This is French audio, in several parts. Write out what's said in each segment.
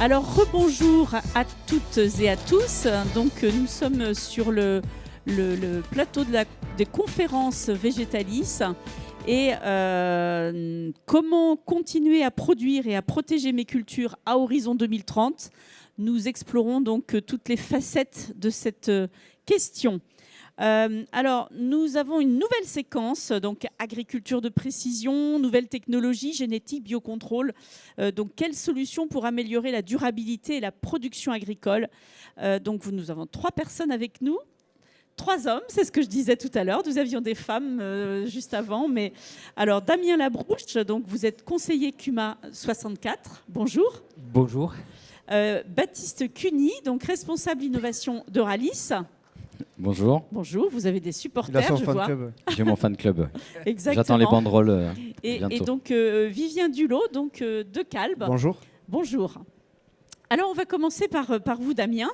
Alors, rebonjour à toutes et à tous. Donc, nous sommes sur le plateau des conférences Végétalis. Et comment continuer à produire et à protéger mes cultures à horizon 2030 ? Nous explorons donc toutes les facettes de cette question. Alors, nous avons une nouvelle séquence, donc agriculture de précision, nouvelles technologies, génétique, biocontrôle. Donc, quelles solutions pour améliorer la durabilité et la production agricole ? Donc, nous avons 3 personnes avec nous. 3 hommes, c'est ce que je disais tout à l'heure. Nous avions des femmes juste avant. Mais alors, Damien Labrouche, donc vous êtes conseiller CUMA 64. Bonjour. Bonjour. Baptiste Cuny, donc responsable innovation d'Euralis. Bonjour. Bonjour, vous avez des supporters, Il a son je fan vois. club. J'ai mon fan club. Exactement. J'attends les banderoles Et bientôt. donc, Vivien Dulot, donc, de Calbe. Bonjour. Bonjour. Alors, on va commencer par vous, Damien.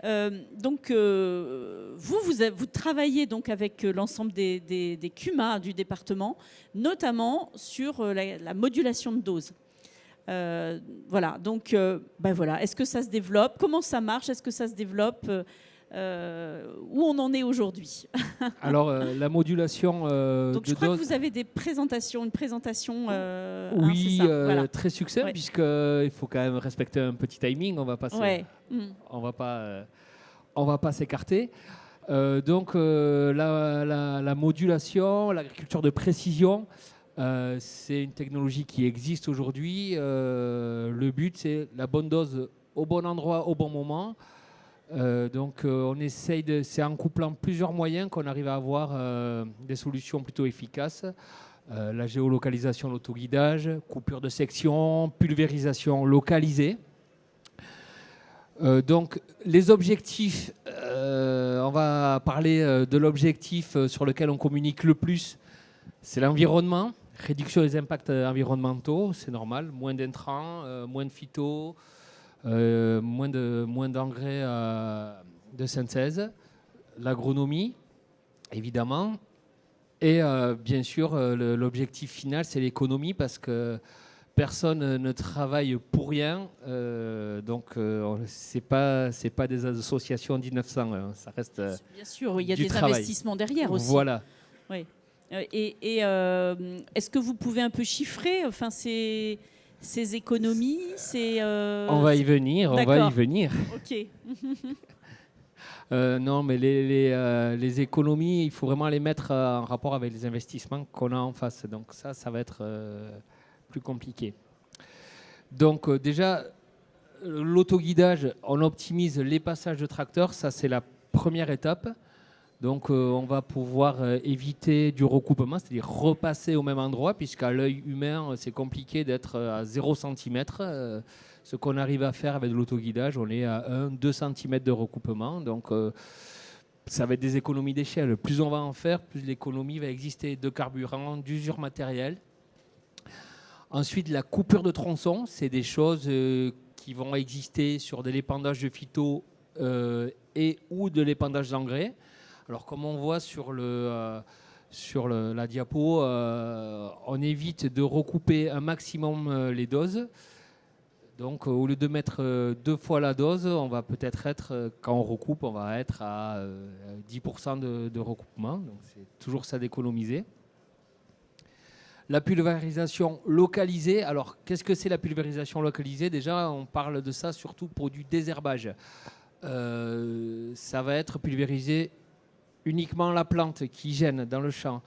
Vous travaillez donc avec l'ensemble des CUMA du département, notamment sur la modulation de dose. Voilà, donc voilà. Est-ce que ça se développe ? Comment ça marche ? Est-ce que ça se développe ? Où on en est aujourd'hui ? Alors, la modulation donc, de je crois dose... que vous avez une présentation. Oui, c'est ça, voilà. très succinct, Ouais. puisqu'il faut quand même respecter un petit timing. On va pas on va pas s'écarter. La modulation, l'agriculture de précision, c'est une technologie qui existe aujourd'hui. Le but, c'est la bonne dose au bon endroit, au bon moment. On essaye c'est en couplant plusieurs moyens qu'on arrive à avoir des solutions plutôt efficaces. La géolocalisation, l'autoguidage, coupure de section, pulvérisation localisée. Donc les objectifs, on va parler de l'objectif sur lequel on communique le plus, c'est l'environnement, réduction des impacts environnementaux, c'est normal, moins d'intrants, moins de phyto, moins d'engrais de synthèse, l'agronomie, évidemment. Et bien sûr, l'objectif final, c'est l'économie, parce que personne ne travaille pour rien. C'est pas des associations 1900, hein, ça reste Bien sûr, il y a des travail. Investissements derrière aussi. Voilà. Oui. Est-ce que vous pouvez un peu chiffrer ces économies, On va y venir, D'accord. Ok. Non, mais les économies, il faut vraiment les mettre en rapport avec les investissements qu'on a en face. Donc ça va être plus compliqué. Donc déjà, l'autoguidage, on optimise les passages de tracteurs. Ça, c'est la première étape. Donc on va pouvoir éviter du recoupement, c'est-à-dire repasser au même endroit, puisqu'à l'œil humain, c'est compliqué d'être à 0 cm. Ce qu'on arrive à faire avec de l'autoguidage, on est à 1-2 cm de recoupement. Donc ça va être des économies d'échelle. Plus on va en faire, plus l'économie va exister de carburant, d'usure matérielle. Ensuite, la coupure de tronçons, c'est des choses qui vont exister sur de l'épandage de phyto et ou de l'épandage d'engrais. Alors, comme on voit sur la diapo, on évite de recouper un maximum les doses. Donc, au lieu de mettre 2 fois la dose, on va peut-être quand on recoupe, on va être à 10% de recoupement. Donc, c'est toujours ça d'économiser. La pulvérisation localisée. Alors, qu'est-ce que c'est la pulvérisation localisée ? Déjà, on parle de ça surtout pour du désherbage. Ça va être pulvérisé uniquement la plante qui gêne dans le champ.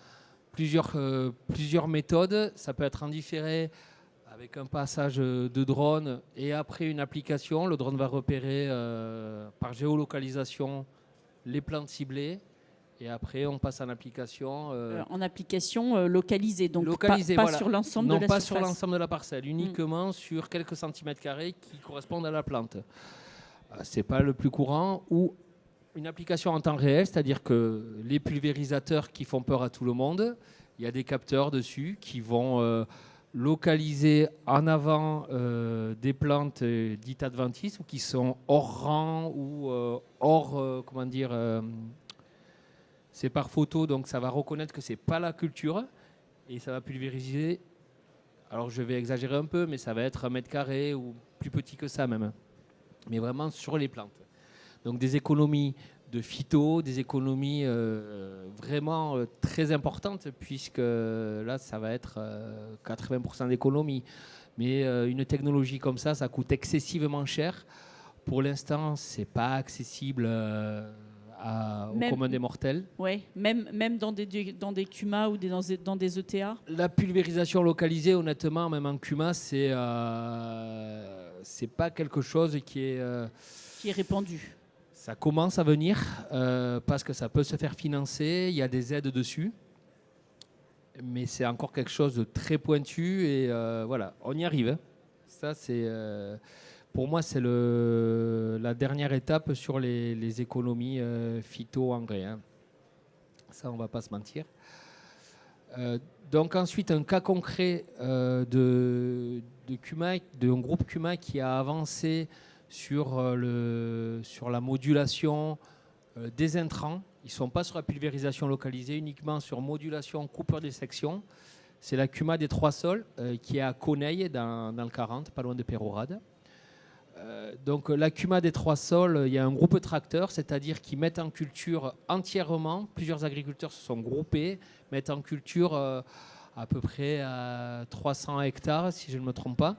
Plusieurs méthodes. Ça peut être en différé avec un passage de drone et après une application. Le drone va repérer par géolocalisation les plantes ciblées et après on passe en application. En application localisée, donc localisée, pas voilà. sur l'ensemble de la surface. surface. Non, pas sur l'ensemble de la parcelle, uniquement sur quelques centimètres carrés qui correspondent à la plante. C'est pas le plus courant. Ou une application en temps réel, c'est-à-dire que les pulvérisateurs qui font peur à tout le monde, il y a des capteurs dessus qui vont localiser en avant des plantes dites adventices ou qui sont hors rang ou c'est par photo, donc ça va reconnaître que c'est pas la culture et ça va pulvériser. Alors je vais exagérer un peu, mais ça va être 1 mètre carré ou plus petit que ça même, mais vraiment sur les plantes. Donc des économies de phyto, des économies vraiment très importantes, puisque là, ça va être 80% d'économie. Mais une technologie comme ça coûte excessivement cher. Pour l'instant, ce n'est pas accessible au commun des mortels. Oui, même dans des CUMA ou dans des ETA. La pulvérisation localisée, honnêtement, même en CUMA, c'est pas quelque chose qui est répandu. Ça commence à venir parce que ça peut se faire financer, il y a des aides dessus, mais c'est encore quelque chose de très pointu et voilà, on y arrive. Hein. Ça, pour moi, c'est la dernière étape sur les économies phyto-engrais. Hein. Ça, on ne va pas se mentir. Donc ensuite, un cas concret de CUMA, d'un groupe CUMA qui a avancé sur la modulation des intrants. Ils ne sont pas sur la pulvérisation localisée, uniquement sur modulation, coupure des sections. C'est la CUMA des Trois Sols qui est à Coneille, dans le 40, pas loin de Pérorade. Donc la CUMA des Trois Sols, il y a un groupe tracteur, c'est-à-dire qu'ils mettent en culture entièrement, plusieurs agriculteurs se sont groupés, mettent en culture à peu près à 300 hectares, si je ne me trompe pas.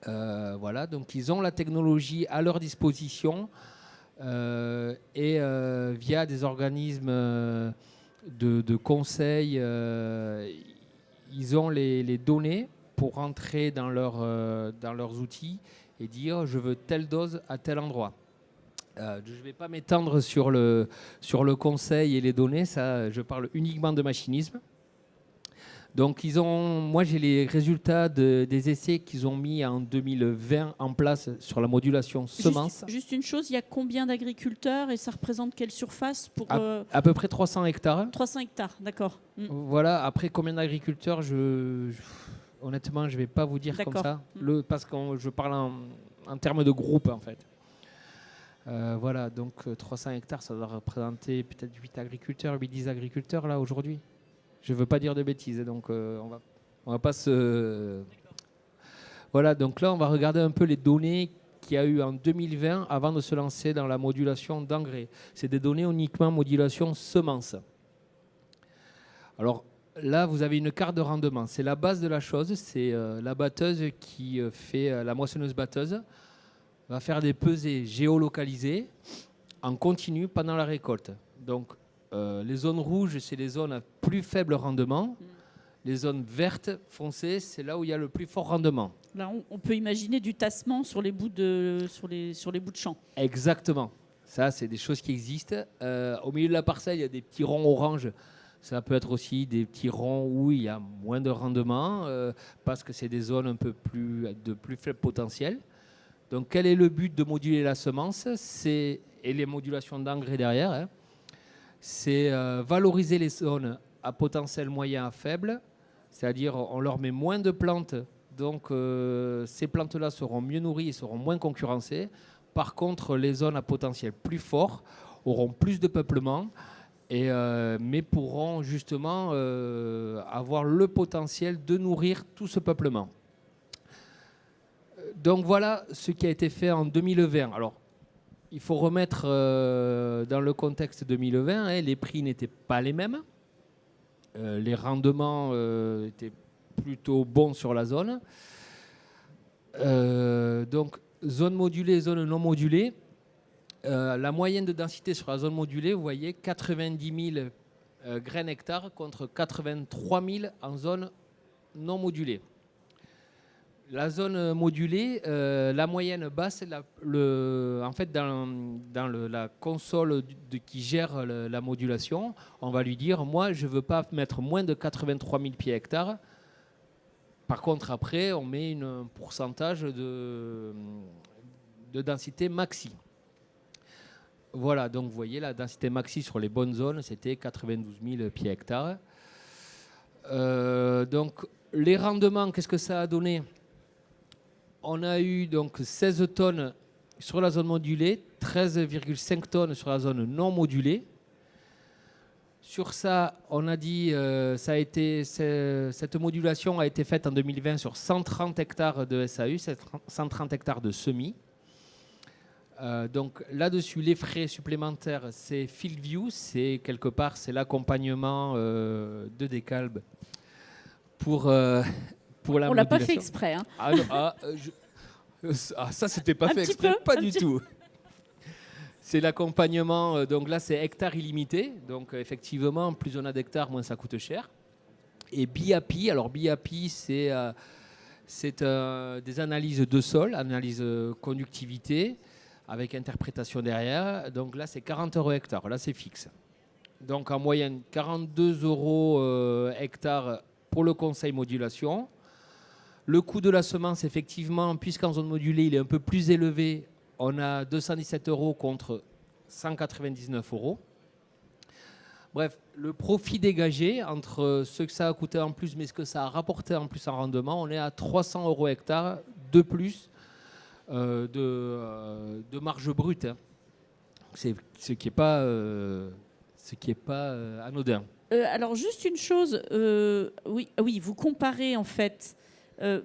Voilà, donc ils ont la technologie à leur disposition et via des organismes de conseil, ils ont les données pour rentrer dans leurs outils et dire je veux telle dose à tel endroit. Je ne vais pas m'étendre sur le conseil et les données, ça, je parle uniquement de machinisme. Donc moi j'ai les résultats des essais qu'ils ont mis en 2020 en place sur la modulation semences. Juste une chose, il y a combien d'agriculteurs et ça représente quelle surface pour à peu près 300 hectares. 300 hectares, d'accord. Voilà, après combien d'agriculteurs, honnêtement je ne vais pas vous dire comme ça, parce que je parle en termes de groupe en fait. Voilà, donc 300 hectares, ça doit représenter peut-être 8-10 agriculteurs là aujourd'hui. Je ne veux pas dire de bêtises, donc on va pas se... Voilà, donc là, on va regarder un peu les données qu'il y a eu en 2020 avant de se lancer dans la modulation d'engrais. C'est des données uniquement modulation semences. Alors là, vous avez une carte de rendement. C'est la base de la chose. C'est la batteuse qui fait, la moissonneuse-batteuse, va faire des pesées géolocalisées en continu pendant la récolte. Donc, les zones rouges, c'est les zones à plus faible rendement. Les zones vertes, foncées, c'est là où il y a le plus fort rendement. Là, on peut imaginer du tassement sur les bouts de champ. Exactement. Ça, c'est des choses qui existent. Au milieu de la parcelle, il y a des petits ronds orange. Ça peut être aussi des petits ronds où il y a moins de rendement parce que c'est des zones un peu de plus faible potentiel. Donc, quel est le but de moduler la semence et les modulations d'engrais derrière, hein. C'est valoriser les zones à potentiel moyen à faible, c'est-à-dire on leur met moins de plantes, donc ces plantes-là seront mieux nourries et seront moins concurrencées. Par contre, les zones à potentiel plus fort auront plus de peuplement, mais pourront justement avoir le potentiel de nourrir tout ce peuplement. Donc voilà ce qui a été fait en 2020. Alors, il faut remettre dans le contexte 2020, hein, les prix n'étaient pas les mêmes. Les rendements étaient plutôt bons sur la zone. Donc, zone modulée, zone non modulée. La moyenne de densité sur la zone modulée, vous voyez, 90 000 graines hectares contre 83 000 en zone non modulée. La zone modulée, la moyenne basse, en fait, dans la console qui gère la modulation, on va lui dire, moi, je ne veux pas mettre moins de 83 000 pieds hectares. Par contre, après, on met un pourcentage de densité maxi. Voilà, donc vous voyez, la densité maxi sur les bonnes zones, c'était 92 000 pieds hectares. Donc, les rendements, qu'est-ce que ça a donné ? On a eu donc 16 tonnes sur la zone modulée, 13,5 tonnes sur la zone non modulée. Sur ça, on a dit cette modulation a été faite en 2020 sur 130 hectares de SAU, 130 hectares de semis. Donc là-dessus, les frais supplémentaires, c'est Field View, c'est quelque part c'est l'accompagnement de Decalb pour la modulation. On l'a pas fait exprès. Hein. Ça, c'était pas fait exprès, pas du tout. C'est l'accompagnement, donc là c'est hectares illimité, donc effectivement plus on a d'hectares, moins ça coûte cher. Et BIAPI, alors BIAPI c'est des analyses de sol, analyse conductivité, avec interprétation derrière, donc là c'est 40 € hectare, là c'est fixe. Donc en moyenne 42 € hectare pour le conseil modulation. Le coût de la semence effectivement, puisqu'en zone modulée il est un peu plus élevé, on a 217 € contre 199 €. Bref, le profit dégagé entre ce que ça a coûté en plus, mais ce que ça a rapporté en plus en rendement, on est à 300 € hectare de plus de marge brute. Hein. C'est ce qui n'est pas, anodin. Alors juste une chose, oui, vous comparez en fait.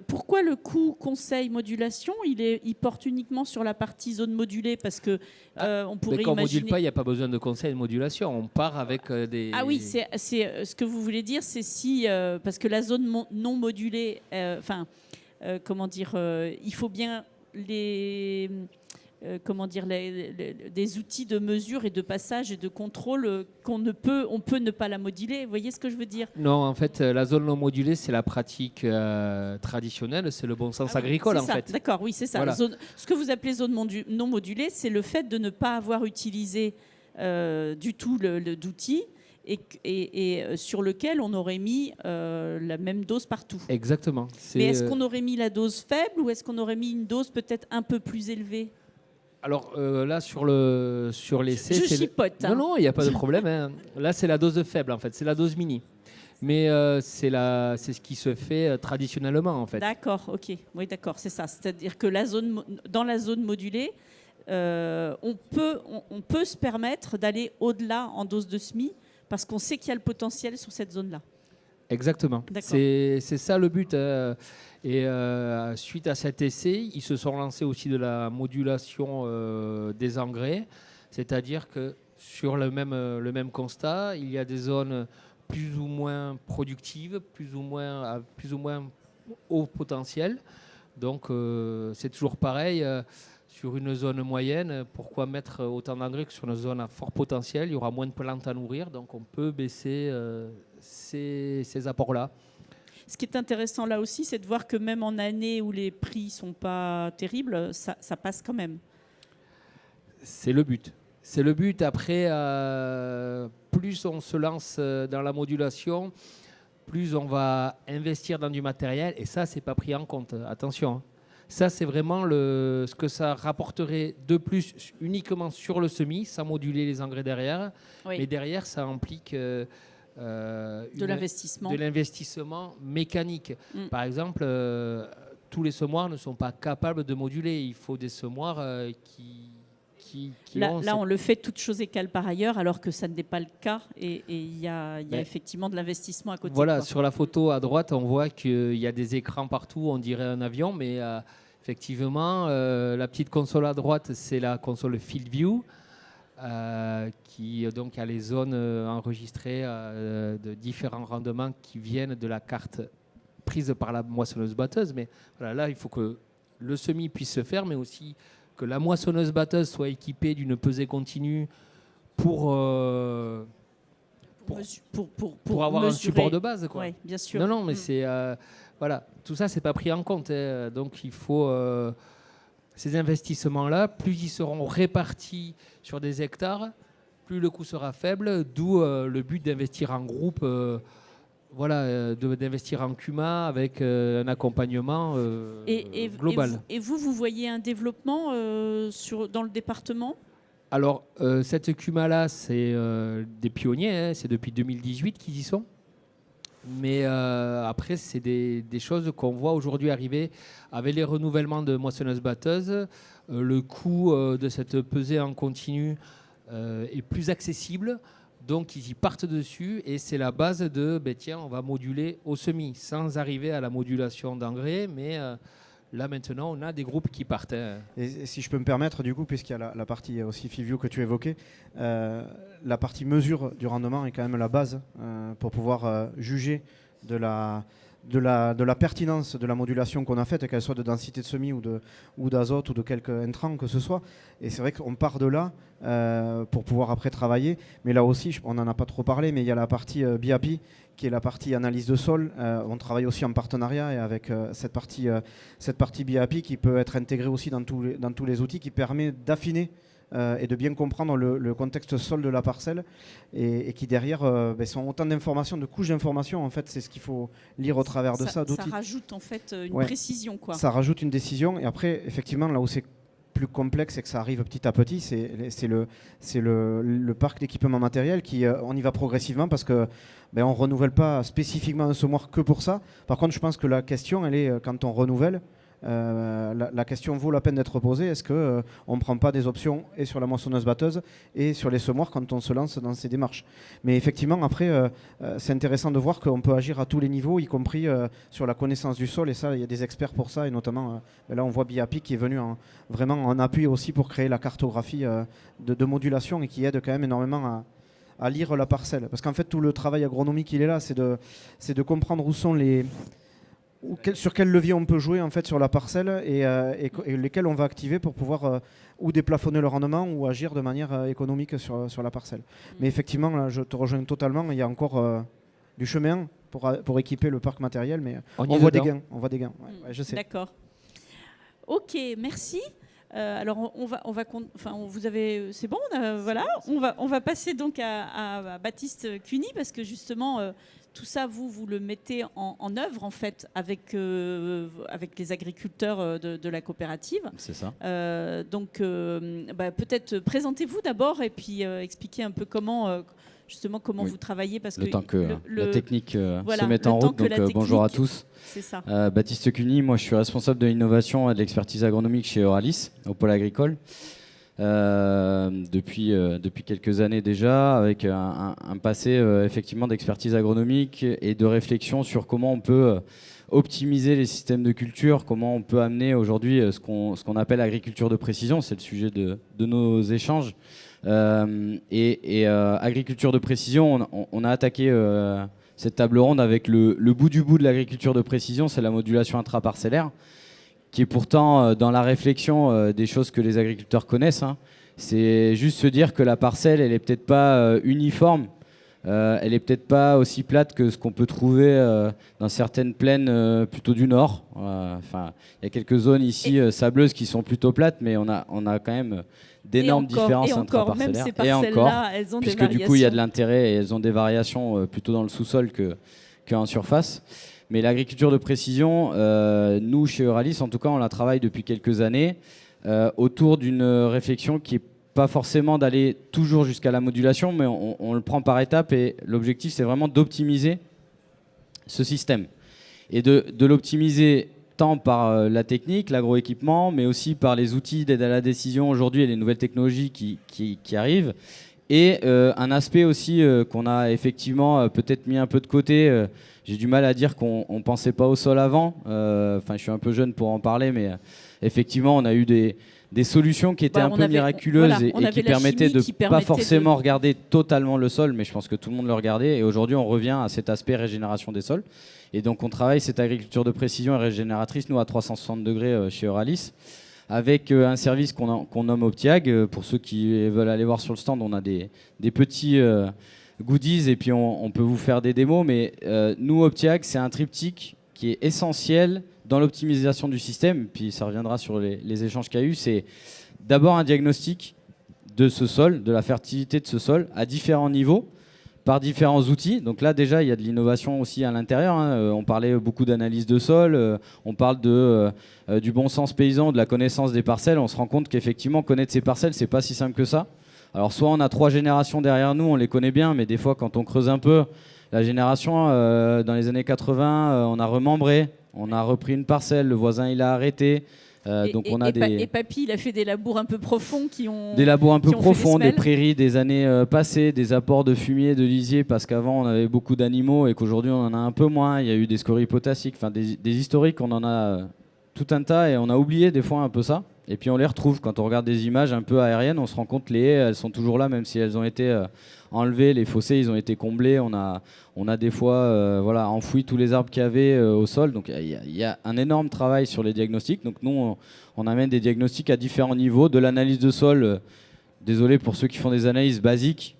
Pourquoi le coût conseil modulation, il porte uniquement sur la partie zone modulée? Parce que on pourrait quand on ne imaginer... module pas, il n'y a pas besoin de conseil de modulation. On part avec des... Ah oui, c'est ce que vous voulez dire, c'est si... parce que la zone non modulée, comment dire, il faut bien des outils de mesure et de passage et de contrôle on peut ne pas la moduler. Vous voyez ce que je veux dire? Non, en fait, la zone non modulée, c'est la pratique traditionnelle, c'est le bon sens agricole, en fait. D'accord, oui, c'est ça. Voilà. Ce que vous appelez zone non modulée, c'est le fait de ne pas avoir utilisé du tout d'outils et sur lequel on aurait mis la même dose partout. Exactement. Mais est-ce qu'on aurait mis la dose faible ou est-ce qu'on aurait mis une dose peut-être un peu plus élevée? Alors là, sur l'essai... Je chipote. Hein. Non, il n'y a pas de problème. Hein. Là, c'est la dose faible, en fait. C'est la dose mini. Mais c'est ce qui se fait traditionnellement, en fait. D'accord, ok. Oui, d'accord, c'est ça. C'est-à-dire que dans la zone modulée, on peut se permettre d'aller au-delà en dose de SMI parce qu'on sait qu'il y a le potentiel sur cette zone-là. Exactement. C'est ça le but. Et suite à cet essai, ils se sont lancés aussi de la modulation des engrais. C'est-à-dire que sur le même constat, il y a des zones plus ou moins productives, plus ou moins haut potentiel. Donc c'est toujours pareil. Sur une zone moyenne, pourquoi mettre autant d'engrais que sur une zone à fort potentiel? Il y aura moins de plantes à nourrir, donc on peut baisser ces apports-là. Ce qui est intéressant là aussi, c'est de voir que même en année où les prix ne sont pas terribles, ça passe quand même. C'est le but. C'est le but. Après, plus on se lance dans la modulation, plus on va investir dans du matériel. Et ça, ce n'est pas pris en compte. Attention. Hein. Ça, c'est vraiment ce que ça rapporterait de plus uniquement sur le semis, sans moduler les engrais derrière. Oui. Mais derrière, ça implique de l'investissement mécanique. Par exemple, tous les semoirs ne sont pas capables de moduler. Il faut des semoirs Là, on le fait toutes choses égales par ailleurs, alors que ça n'est pas le cas. Et il y a effectivement de l'investissement à côté. Voilà, sur la photo à droite, on voit qu'il y a des écrans partout, on dirait un avion, mais effectivement, la petite console à droite, c'est la console Field View, qui donc a les zones enregistrées de différents rendements qui viennent de la carte prise par la moissonneuse-batteuse. Mais voilà, là, il faut que le semis puisse se faire, mais aussi que la moissonneuse-batteuse soit équipée d'une pesée continue pour avoir mesurer. Un support de base. Oui, bien sûr. Non, mais c'est... voilà, tout ça, c'est pas pris en compte. Hein. Donc, il faut... ces investissements-là, plus ils seront répartis sur des hectares, plus le coût sera faible, d'où le but d'investir en groupe... d'investir en CUMA avec un accompagnement global. Et vous voyez un développement dans le département? Alors, cette CUMA-là, c'est des pionniers, hein, c'est depuis 2018 qu'ils y sont. Mais après, c'est des choses qu'on voit aujourd'hui arriver avec les renouvellements de moissonneuses-batteuses. Le coût de cette pesée en continu est plus accessible. Donc ils y partent dessus et c'est la base de tiens, on va moduler au semis sans arriver à la modulation d'engrais, mais là maintenant on a des groupes qui partent. Et si je peux me permettre, du coup, puisqu'il y a la partie aussi FIVIO que tu évoquais, la partie mesure du rendement est quand même la base pour pouvoir juger de la pertinence de la modulation qu'on a faite, qu'elle soit de densité de semis ou d'azote ou de quelque intrant que ce soit. Et c'est vrai qu'on part de là pour pouvoir après travailler. Mais là aussi, on n'en a pas trop parlé, mais il y a la partie BIAPI qui est la partie analyse de sol. On travaille aussi en partenariat et avec cette partie BIAPI qui peut être intégrée aussi dans tous les outils, qui permet d'affiner et de bien comprendre le contexte sol de la parcelle et qui derrière sont autant d'informations, de couches d'informations. En fait, c'est ce qu'il faut lire au travers de ça. Ça rajoute en fait une précision, quoi. Ça rajoute une décision. Et après, effectivement, là où c'est plus complexe et que ça arrive petit à petit, c'est le parc d'équipement matériel on y va progressivement parce que on renouvelle pas spécifiquement un semoir que pour ça. Par contre, je pense que la question, elle est quand on renouvelle. La question vaut la peine d'être posée. Est-ce qu'on ne prend pas des options et sur la moissonneuse-batteuse et sur les semoirs quand on se lance dans ces démarches? Mais effectivement, après, c'est intéressant de voir qu'on peut agir à tous les niveaux, y compris sur la connaissance du sol. Et ça, il y a des experts pour ça. Et notamment, là, on voit BIAPI qui est venu vraiment en appui aussi pour créer la cartographie de modulation et qui aide quand même énormément à lire la parcelle. Parce qu'en fait, tout le travail agronomique, il est là. C'est de comprendre où sont sur quel levier on peut jouer en fait sur la parcelle et lesquels on va activer pour pouvoir ou déplafonner le rendement ou agir de manière économique sur la parcelle. Mais effectivement, là, je te rejoins totalement. Il y a encore du chemin pour équiper le parc matériel, mais on voit des gains. Ouais, je sais. D'accord. Ok, merci. Alors vous avez, c'est bon, voilà. On va passer donc à Baptiste Cuny parce que justement. Tout ça, vous le mettez en œuvre en fait avec les agriculteurs de la coopérative. C'est ça. Donc peut-être présentez-vous d'abord et puis expliquez un peu comment vous travaillez parce le temps que la technique se mette en route. Donc bonjour à tous. C'est ça. Baptiste Cuny, moi je suis responsable de l'innovation et de l'expertise agronomique chez Euralis au pôle agricole. Depuis quelques années déjà, avec un passé effectivement d'expertise agronomique et de réflexion sur comment on peut optimiser les systèmes de culture, comment on peut amener aujourd'hui ce qu'on appelle agriculture de précision, c'est le sujet de nos échanges. Agriculture de précision, on a attaqué cette table ronde avec le bout du bout de l'agriculture de précision, c'est la modulation intraparcellaire, qui est pourtant dans la réflexion des choses que les agriculteurs connaissent. C'est juste se dire que la parcelle, elle n'est peut-être pas uniforme, elle n'est peut-être pas aussi plate que ce qu'on peut trouver dans certaines plaines plutôt du nord. Il y a quelques zones ici sableuses qui sont plutôt plates, mais on a quand même d'énormes différences intraparcellaires. Et encore, elles ont puisque des variations. Du coup, il y a de l'intérêt et elles ont des variations plutôt dans le sous-sol qu'en surface. Mais l'agriculture de précision, nous, chez Euralis, en tout cas, on la travaille depuis quelques années autour d'une réflexion qui n'est pas forcément d'aller toujours jusqu'à la modulation, mais on le prend par étapes et l'objectif, c'est vraiment d'optimiser ce système. Et de l'optimiser tant par la technique, l'agroéquipement, mais aussi par les outils d'aide à la décision aujourd'hui et les nouvelles technologies qui arrivent. Et un aspect aussi qu'on a effectivement peut-être mis un peu de côté. J'ai du mal à dire qu'on ne pensait pas au sol avant. Je suis un peu jeune pour en parler, mais effectivement, on a eu des solutions qui étaient un peu miraculeuses et qui permettaient de ne pas forcément regarder totalement le sol, mais je pense que tout le monde le regardait. Et aujourd'hui, on revient à cet aspect régénération des sols. Et donc, on travaille cette agriculture de précision et régénératrice, nous, à 360 degrés chez Euralis, avec un service qu'on nomme Optiag. Pour ceux qui veulent aller voir sur le stand, on a des petits goodies et puis on peut vous faire des démos. Mais nous, Optiag, c'est un triptyque qui est essentiel dans l'optimisation du système. Puis ça reviendra sur les échanges qu'il y a eu. C'est d'abord un diagnostic de ce sol, de la fertilité de ce sol, à différents niveaux, par différents outils. Donc là, déjà, il y a de l'innovation aussi à l'intérieur. On parlait beaucoup d'analyse de sol, on parle du bon sens paysan, de la connaissance des parcelles. On se rend compte qu'effectivement, connaître ces parcelles, c'est pas si simple que ça. Alors, soit on a 3 générations derrière nous, on les connaît bien, mais des fois, quand on creuse un peu, la génération, dans les années 80, on a remembré, on a repris une parcelle, le voisin, il a arrêté. Donc on a et Papy, il a fait des labours un peu profonds qui ont... Des labours un peu profonds, des semelles. prairies des années passées, des apports de fumier, de lisier, parce qu'avant on avait beaucoup d'animaux et qu'aujourd'hui on en a un peu moins. Il y a eu des scories potassiques, enfin des historiques, on en a tout un tas et on a oublié des fois un peu ça. Et puis on les retrouve quand on regarde des images un peu aériennes, on se rend compte que les haies, elles sont toujours là, même si elles ont été enlevées, les fossés ils ont été comblés. On a des fois enfoui tous les arbres qu'il y avait au sol. Donc il y a un énorme travail sur les diagnostics. Donc nous on amène des diagnostics à différents niveaux, de l'analyse de sol, désolé pour ceux qui font des analyses basiques,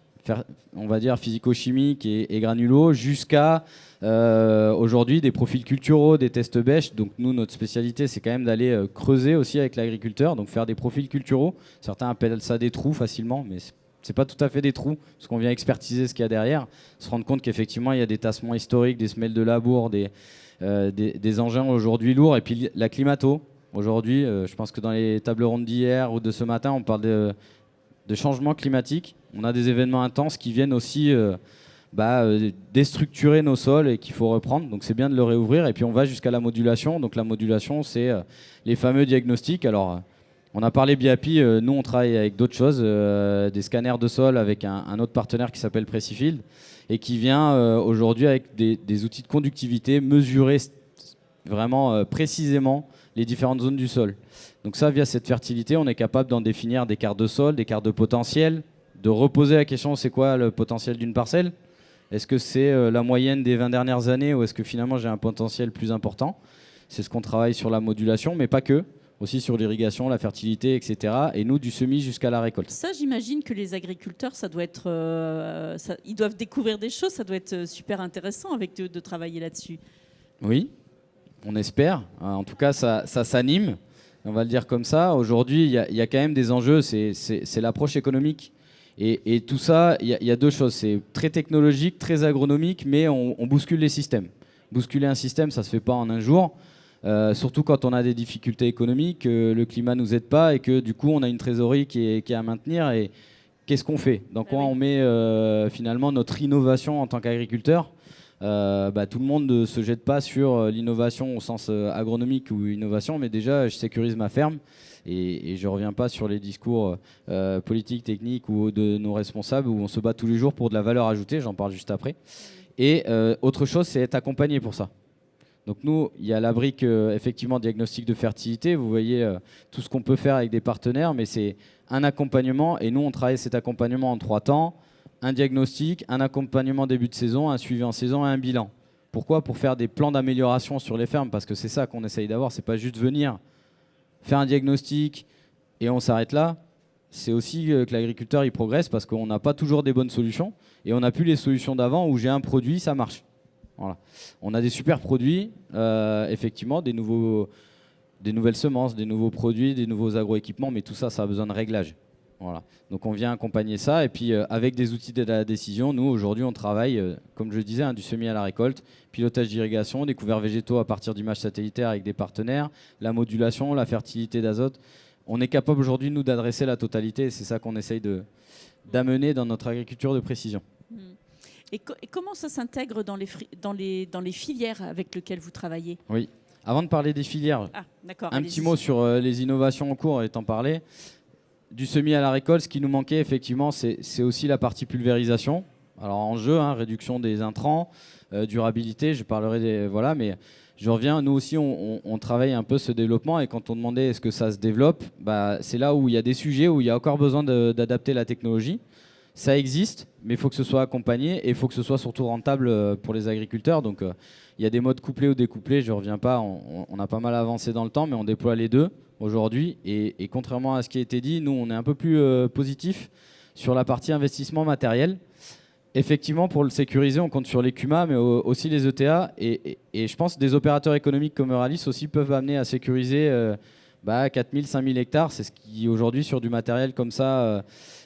on va dire physico-chimiques et granulos, jusqu'à aujourd'hui des profils culturaux, des tests bêches. Donc nous, notre spécialité, c'est quand même d'aller creuser aussi avec l'agriculteur, donc faire des profils culturaux. Certains appellent ça des trous facilement, mais c'est pas tout à fait des trous, parce qu'on vient expertiser ce qu'il y a derrière, se rendre compte qu'effectivement, il y a des tassements historiques, des semelles de labour, des engins aujourd'hui lourds, et puis la climato. Aujourd'hui, je pense que dans les tables rondes d'hier ou de ce matin, on parle de changement climatique. On a des événements intenses qui viennent aussi déstructurer nos sols et qu'il faut reprendre. Donc c'est bien de le réouvrir. Et puis on va jusqu'à la modulation. Donc la modulation, c'est les fameux diagnostics. Alors on a parlé BIAPI, nous on travaille avec d'autres choses, des scanners de sol avec un autre partenaire qui s'appelle Precifield et qui vient aujourd'hui avec des outils de conductivité mesurer vraiment précisément les différentes zones du sol. Donc ça, via cette fertilité, on est capable d'en définir des cartes de sol, des cartes de potentiel, de reposer la question, c'est quoi le potentiel d'une parcelle ? Est-ce que c'est la moyenne des 20 dernières années ou est-ce que finalement j'ai un potentiel plus important ? C'est ce qu'on travaille sur la modulation, mais pas que, aussi sur l'irrigation, la fertilité, etc. Et nous, du semis jusqu'à la récolte. Ça, j'imagine que les agriculteurs, ça doit être, ils doivent découvrir des choses, ça doit être super intéressant de travailler là-dessus. Oui, on espère. En tout cas, ça s'anime. On va le dire comme ça. Aujourd'hui, il y a quand même des enjeux. C'est l'approche économique. Et tout ça, il y a deux choses. C'est très technologique, très agronomique, mais on bouscule les systèmes. Bousculer un système, ça ne se fait pas en un jour. Surtout quand on a des difficultés économiques, le climat ne nous aide pas et que du coup, on a une trésorerie qui est à maintenir. Et qu'est-ce qu'on fait ? Dans quoi on met finalement notre innovation en tant qu'agriculteur ? Tout le monde ne se jette pas sur l'innovation au sens agronomique ou innovation, mais déjà je sécurise ma ferme et je ne reviens pas sur les discours politiques, techniques ou de nos responsables où on se bat tous les jours pour de la valeur ajoutée, j'en parle juste après. Et autre chose, c'est être accompagné pour ça. Donc nous, il y a la brique effectivement diagnostic de fertilité, vous voyez tout ce qu'on peut faire avec des partenaires, mais c'est un accompagnement et nous on travaille cet accompagnement en 3 temps. Un diagnostic, un accompagnement début de saison, un suivi en saison et un bilan. Pourquoi ? Pour faire des plans d'amélioration sur les fermes, parce que c'est ça qu'on essaye d'avoir. C'est pas juste venir faire un diagnostic et on s'arrête là. C'est aussi que l'agriculteur il progresse parce qu'on n'a pas toujours des bonnes solutions et on n'a plus les solutions d'avant où j'ai un produit, ça marche. Voilà. On a des super produits, effectivement, des nouvelles semences, des nouveaux produits, des nouveaux agroéquipements, mais tout ça, ça a besoin de réglage. Voilà. Donc on vient accompagner ça et puis avec des outils de la décision, nous aujourd'hui on travaille, comme je disais, du semis à la récolte, pilotage d'irrigation, des couverts végétaux à partir d'images satellitaires avec des partenaires, la modulation, la fertilité d'azote. On est capable aujourd'hui nous d'adresser la totalité et c'est ça qu'on essaye d'amener dans notre agriculture de précision. Et comment ça s'intègre dans les filières avec lesquelles vous travaillez ? Oui. Avant de parler des filières, un petit mot sur les innovations en cours étant parlé. Du semis à la récolte, ce qui nous manquait effectivement, c'est aussi la partie pulvérisation. Alors enjeu, réduction des intrants, durabilité, je parlerai mais je reviens, nous aussi on travaille un peu ce développement et quand on demandait est-ce que ça se développe, c'est là où il y a des sujets où il y a encore besoin d'adapter la technologie. Ça existe, mais il faut que ce soit accompagné et il faut que ce soit surtout rentable pour les agriculteurs. Donc il y a des modes couplés ou découplés, je ne reviens pas, on a pas mal avancé dans le temps, mais on déploie les deux aujourd'hui. Et contrairement à ce qui a été dit, nous, on est un peu plus positif sur la partie investissement matériel. Effectivement, pour le sécuriser, on compte sur les CUMA, mais aussi les ETA. Et je pense que des opérateurs économiques comme Euralis aussi peuvent amener à sécuriser 4000, 5000 hectares. C'est ce qui, aujourd'hui, sur du matériel comme ça,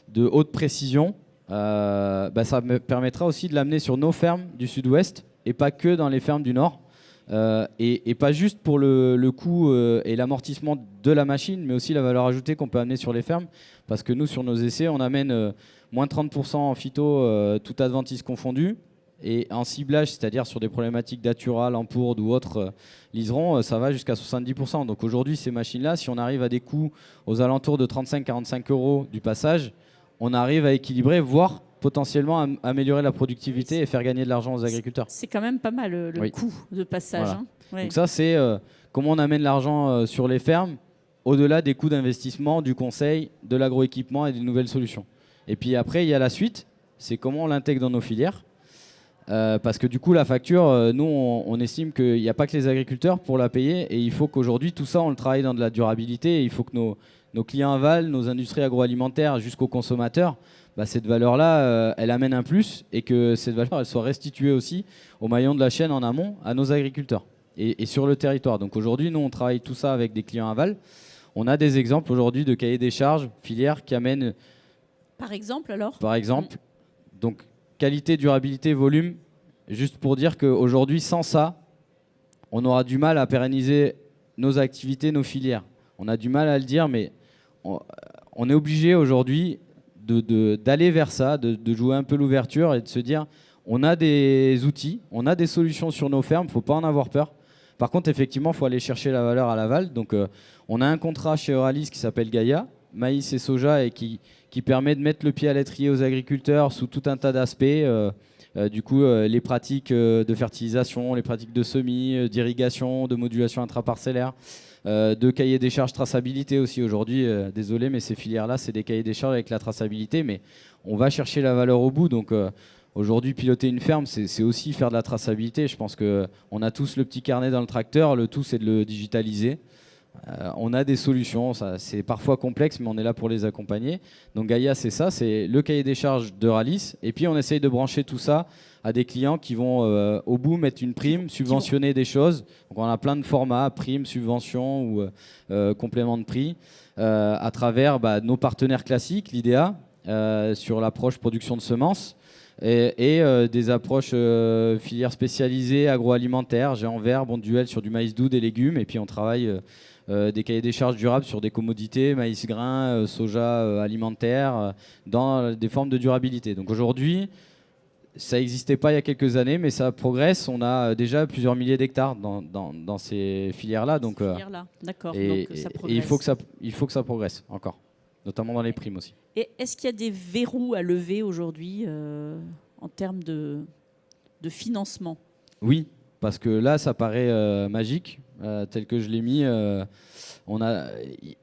de haute précision, ça me permettra aussi de l'amener sur nos fermes du sud-ouest et pas que dans les fermes du nord. Et pas juste pour le coût et l'amortissement de la machine, mais aussi la valeur ajoutée qu'on peut amener sur les fermes. Parce que nous, sur nos essais, on amène moins 30% en phyto, tout adventice confondu. Et en ciblage, c'est-à-dire sur des problématiques d'Atura, Lampourde ou autres liserons, ça va jusqu'à 70%. Donc aujourd'hui, ces machines-là, si on arrive à des coûts aux alentours de 35-45 euros du passage, on arrive à équilibrer, voire potentiellement améliorer la productivité et faire gagner de l'argent aux agriculteurs. C'est quand même pas mal le Oui. coût de passage. Voilà. Hein. Ouais. Donc ça, c'est comment on amène l'argent sur les fermes, au-delà des coûts d'investissement, du conseil, de l'agroéquipement et des nouvelles solutions. Et puis après, il y a la suite, c'est comment on l'intègre dans nos filières. Parce que du coup, la facture, nous, on estime qu'il n'y a pas que les agriculteurs pour la payer. Et il faut qu'aujourd'hui, tout ça, on le travaille dans de la durabilité. Et il faut que nos clients aval, nos industries agroalimentaires jusqu'aux consommateurs, cette valeur-là, elle amène un plus. Et que cette valeur, elle soit restituée aussi aux maillons de la chaîne en amont, à nos agriculteurs. Et sur le territoire. Donc aujourd'hui, nous, on travaille tout ça avec des clients aval. On a des exemples aujourd'hui de cahiers des charges, filières qui amènent... Par exemple, alors donc qualité, durabilité, volume, juste pour dire qu'aujourd'hui, sans ça, on aura du mal à pérenniser nos activités, nos filières. On a du mal à le dire, mais on est obligé aujourd'hui d'aller vers ça, de jouer un peu l'ouverture et de se dire, on a des outils, on a des solutions sur nos fermes, il ne faut pas en avoir peur. Par contre, effectivement, il faut aller chercher la valeur à l'aval. Donc, on a un contrat chez Euralis qui s'appelle Gaïa, maïs et soja, et qui permet de mettre le pied à l'étrier aux agriculteurs sous tout un tas d'aspects. Du coup, les pratiques de fertilisation, les pratiques de semis, d'irrigation, de modulation intraparcellaire, de cahiers des charges traçabilité aussi. Aujourd'hui, désolé, mais ces filières-là, c'est des cahiers des charges avec la traçabilité, mais on va chercher la valeur au bout. Donc, aujourd'hui, piloter une ferme, c'est aussi faire de la traçabilité. Je pense qu'on a tous le petit carnet dans le tracteur. Le tout, c'est de le digitaliser. On a des solutions. C'est parfois complexe, mais on est là pour les accompagner. Donc Gaïa, c'est ça. C'est le cahier des charges d'Euralis. Et puis, on essaye de brancher tout ça à des clients qui vont, au bout, mettre une prime, subventionner des choses. Donc, on a plein de formats, prime, subvention ou complément de prix, à travers nos partenaires classiques, l'IDEA, sur l'approche production de semences. Et des approches filières spécialisées, agroalimentaires, géant vert, Bonduelle sur du maïs doux, des légumes, et puis on travaille des cahiers des charges durables sur des commodités, maïs grain, soja alimentaire, dans des formes de durabilité. Donc aujourd'hui, ça n'existait pas il y a quelques années, mais ça progresse. On a déjà plusieurs milliers d'hectares dans ces filières-là. Donc, d'accord. Et, donc, ça et il faut que ça progresse encore, notamment dans les primes aussi. Et est-ce qu'il y a des verrous à lever aujourd'hui en termes de financement? Oui, parce que là, ça paraît magique, tel que je l'ai mis.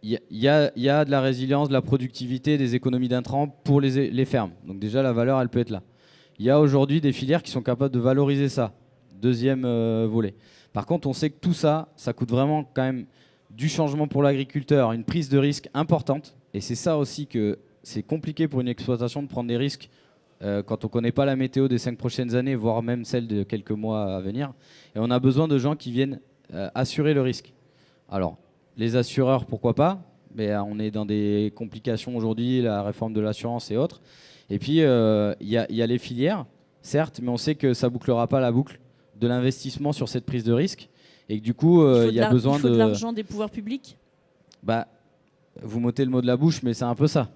Il y a de la résilience, de la productivité, des économies d'intrants pour les fermes. Donc déjà, la valeur, elle peut être là. Il y a aujourd'hui des filières qui sont capables de valoriser ça. Deuxième volet. Par contre, on sait que tout ça, ça coûte vraiment quand même du changement pour l'agriculteur, une prise de risque importante. Et c'est ça aussi que c'est compliqué pour une exploitation de prendre des risques quand on ne connaît pas la météo des 5 prochaines années, voire même celle de quelques mois à venir. Et on a besoin de gens qui viennent assurer le risque. Alors, les assureurs, pourquoi pas, mais on est dans des complications aujourd'hui, la réforme de l'assurance et autres. Et puis, il y a les filières, certes, mais on sait que ça ne bouclera pas la boucle de l'investissement sur cette prise de risque. Et que du coup, il y a besoin de... Il faut de l'argent des pouvoirs publics ? Vous m'ôtez le mot de la bouche, mais c'est un peu ça.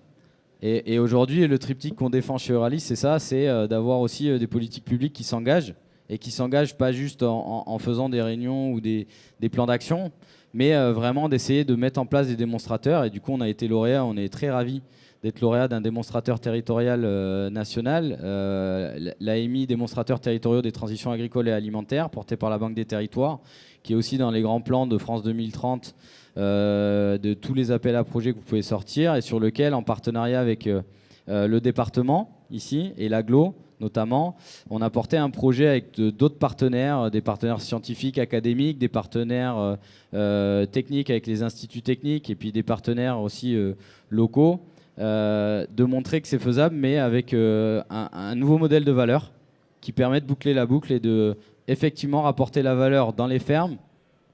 Et aujourd'hui, le triptyque qu'on défend chez Euralis, c'est ça, c'est d'avoir aussi des politiques publiques qui s'engagent, et qui s'engagent pas juste en faisant des réunions ou des plans d'action, mais vraiment d'essayer de mettre en place des démonstrateurs. Et du coup, on a été lauréat, on est très ravis d'être lauréat d'un démonstrateur territorial national, l'AMI, démonstrateur territoriaux des transitions agricoles et alimentaires, porté par la Banque des Territoires, qui est aussi dans les grands plans de France 2030, de tous les appels à projets que vous pouvez sortir, et sur lequel, en partenariat avec le département, ici, et l'AGLO, notamment, on a porté un projet avec d'autres partenaires, des partenaires scientifiques, académiques, des partenaires techniques avec les instituts techniques, et puis des partenaires aussi locaux, de montrer que c'est faisable, mais avec un nouveau modèle de valeur qui permet de boucler la boucle et de effectivement rapporter la valeur dans les fermes,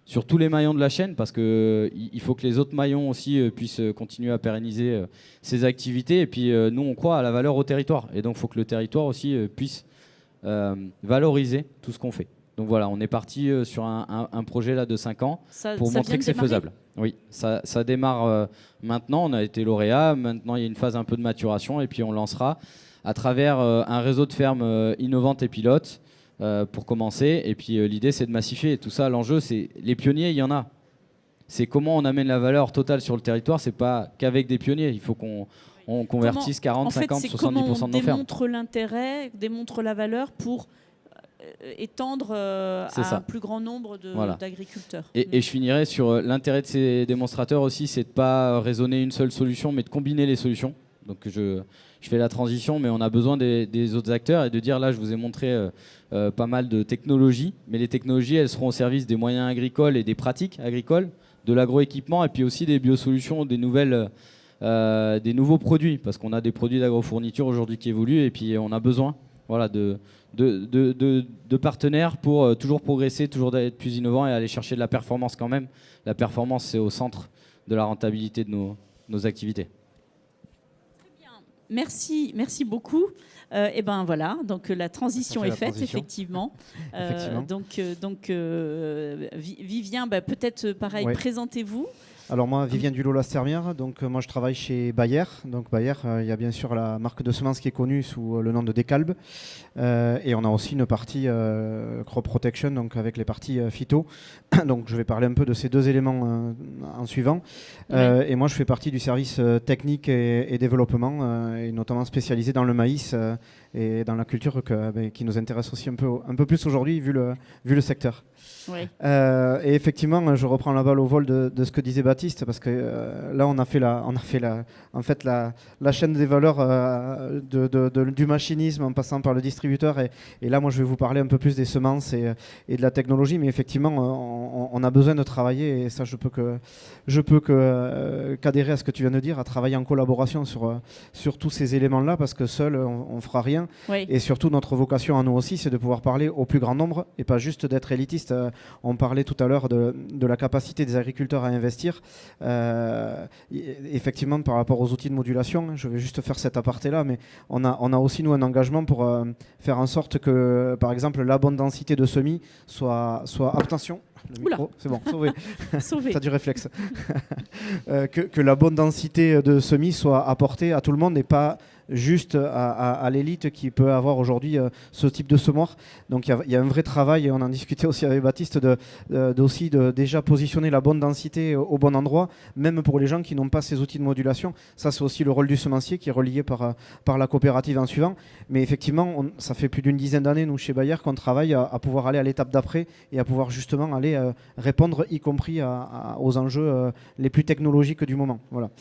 sur tous les maillons de la chaîne, parce qu'il faut que les autres maillons aussi puissent continuer à pérenniser ces activités. Et puis nous, on croit à la valeur au territoire. Et donc, il faut que le territoire aussi puisse valoriser tout ce qu'on fait. Donc voilà, on est parti sur un projet là, de 5 ans pour montrer que c'est faisable. Oui, ça démarre maintenant. On a été lauréat. Maintenant, il y a une phase un peu de maturation. Et puis, on lancera à travers un réseau de fermes innovantes et pilotes pour commencer. Et puis l'idée, c'est de massifier. Et tout ça, l'enjeu, c'est les pionniers, il y en a. C'est comment on amène la valeur totale sur le territoire. C'est pas qu'avec des pionniers. Il faut qu'on convertisse 40, 50, 70% de nos fermes. On démontre l'intérêt, démontre la valeur pour étendre à un plus grand nombre d'agriculteurs. Et je finirai sur l'intérêt de ces démonstrateurs aussi, c'est de ne pas raisonner une seule solution, mais de combiner les solutions. Donc je fais la transition, mais on a besoin des autres acteurs et de dire, là je vous ai montré pas mal de technologies, mais les technologies elles seront au service des moyens agricoles et des pratiques agricoles, de l'agroéquipement et puis aussi des biosolutions, des nouveaux produits, parce qu'on a des produits d'agrofourniture aujourd'hui qui évoluent et puis on a besoin de partenaires pour toujours progresser, toujours être plus innovant et aller chercher de la performance quand même. La performance, c'est au centre de la rentabilité de nos activités. Très bien. Merci beaucoup. Et ben voilà, donc la transition est faite, effectivement. Vivien, peut-être pareil, présentez-vous. Alors moi, Vivien Dulot-Lastermière, donc moi je travaille chez Bayer. Donc Bayer, il y a bien sûr la marque de semences qui est connue sous le nom de Decalb. Et on a aussi une partie Crop Protection, donc avec les parties phyto. Donc je vais parler un peu de ces deux éléments en suivant. Et moi je fais partie du service technique et développement, et notamment spécialisé dans le maïs et dans la culture qui nous intéresse aussi un peu plus aujourd'hui vu le secteur. Oui. Et effectivement, je reprends la balle au vol de ce que disait Baptiste, parce que là, on a fait la chaîne des valeurs du machinisme en passant par le distributeur. Et là, moi, je vais vous parler un peu plus des semences et de la technologie. Mais effectivement, on a besoin de travailler, et ça, je peux qu'adhérer à ce que tu viens de dire, à travailler en collaboration sur tous ces éléments-là, parce que seul, on ne fera rien. Oui. Et surtout, notre vocation à nous aussi, c'est de pouvoir parler au plus grand nombre et pas juste d'être élitiste. On parlait tout à l'heure de la capacité des agriculteurs à investir. Effectivement, par rapport aux outils de modulation, je vais juste faire cet aparté-là, mais on a aussi, nous, un engagement pour faire en sorte que, par exemple, la bonne densité de semis soit attention, le micro, c'est bon, sauvé. Sauvé. T'as du réflexe. que la bonne densité de semis soit apportée à tout le monde et pas juste à l'élite qui peut avoir aujourd'hui ce type de semoir. Donc il y a un vrai travail, et on en discutait aussi avec Baptiste, de déjà positionner la bonne densité au bon endroit, même pour les gens qui n'ont pas ces outils de modulation. Ça, c'est aussi le rôle du semencier qui est relié par la coopérative en suivant. Mais effectivement, ça fait plus d'une dizaine d'années, nous, chez Bayer, qu'on travaille à pouvoir aller à l'étape d'après et à pouvoir justement aller répondre, y compris aux enjeux les plus technologiques du moment. Voilà.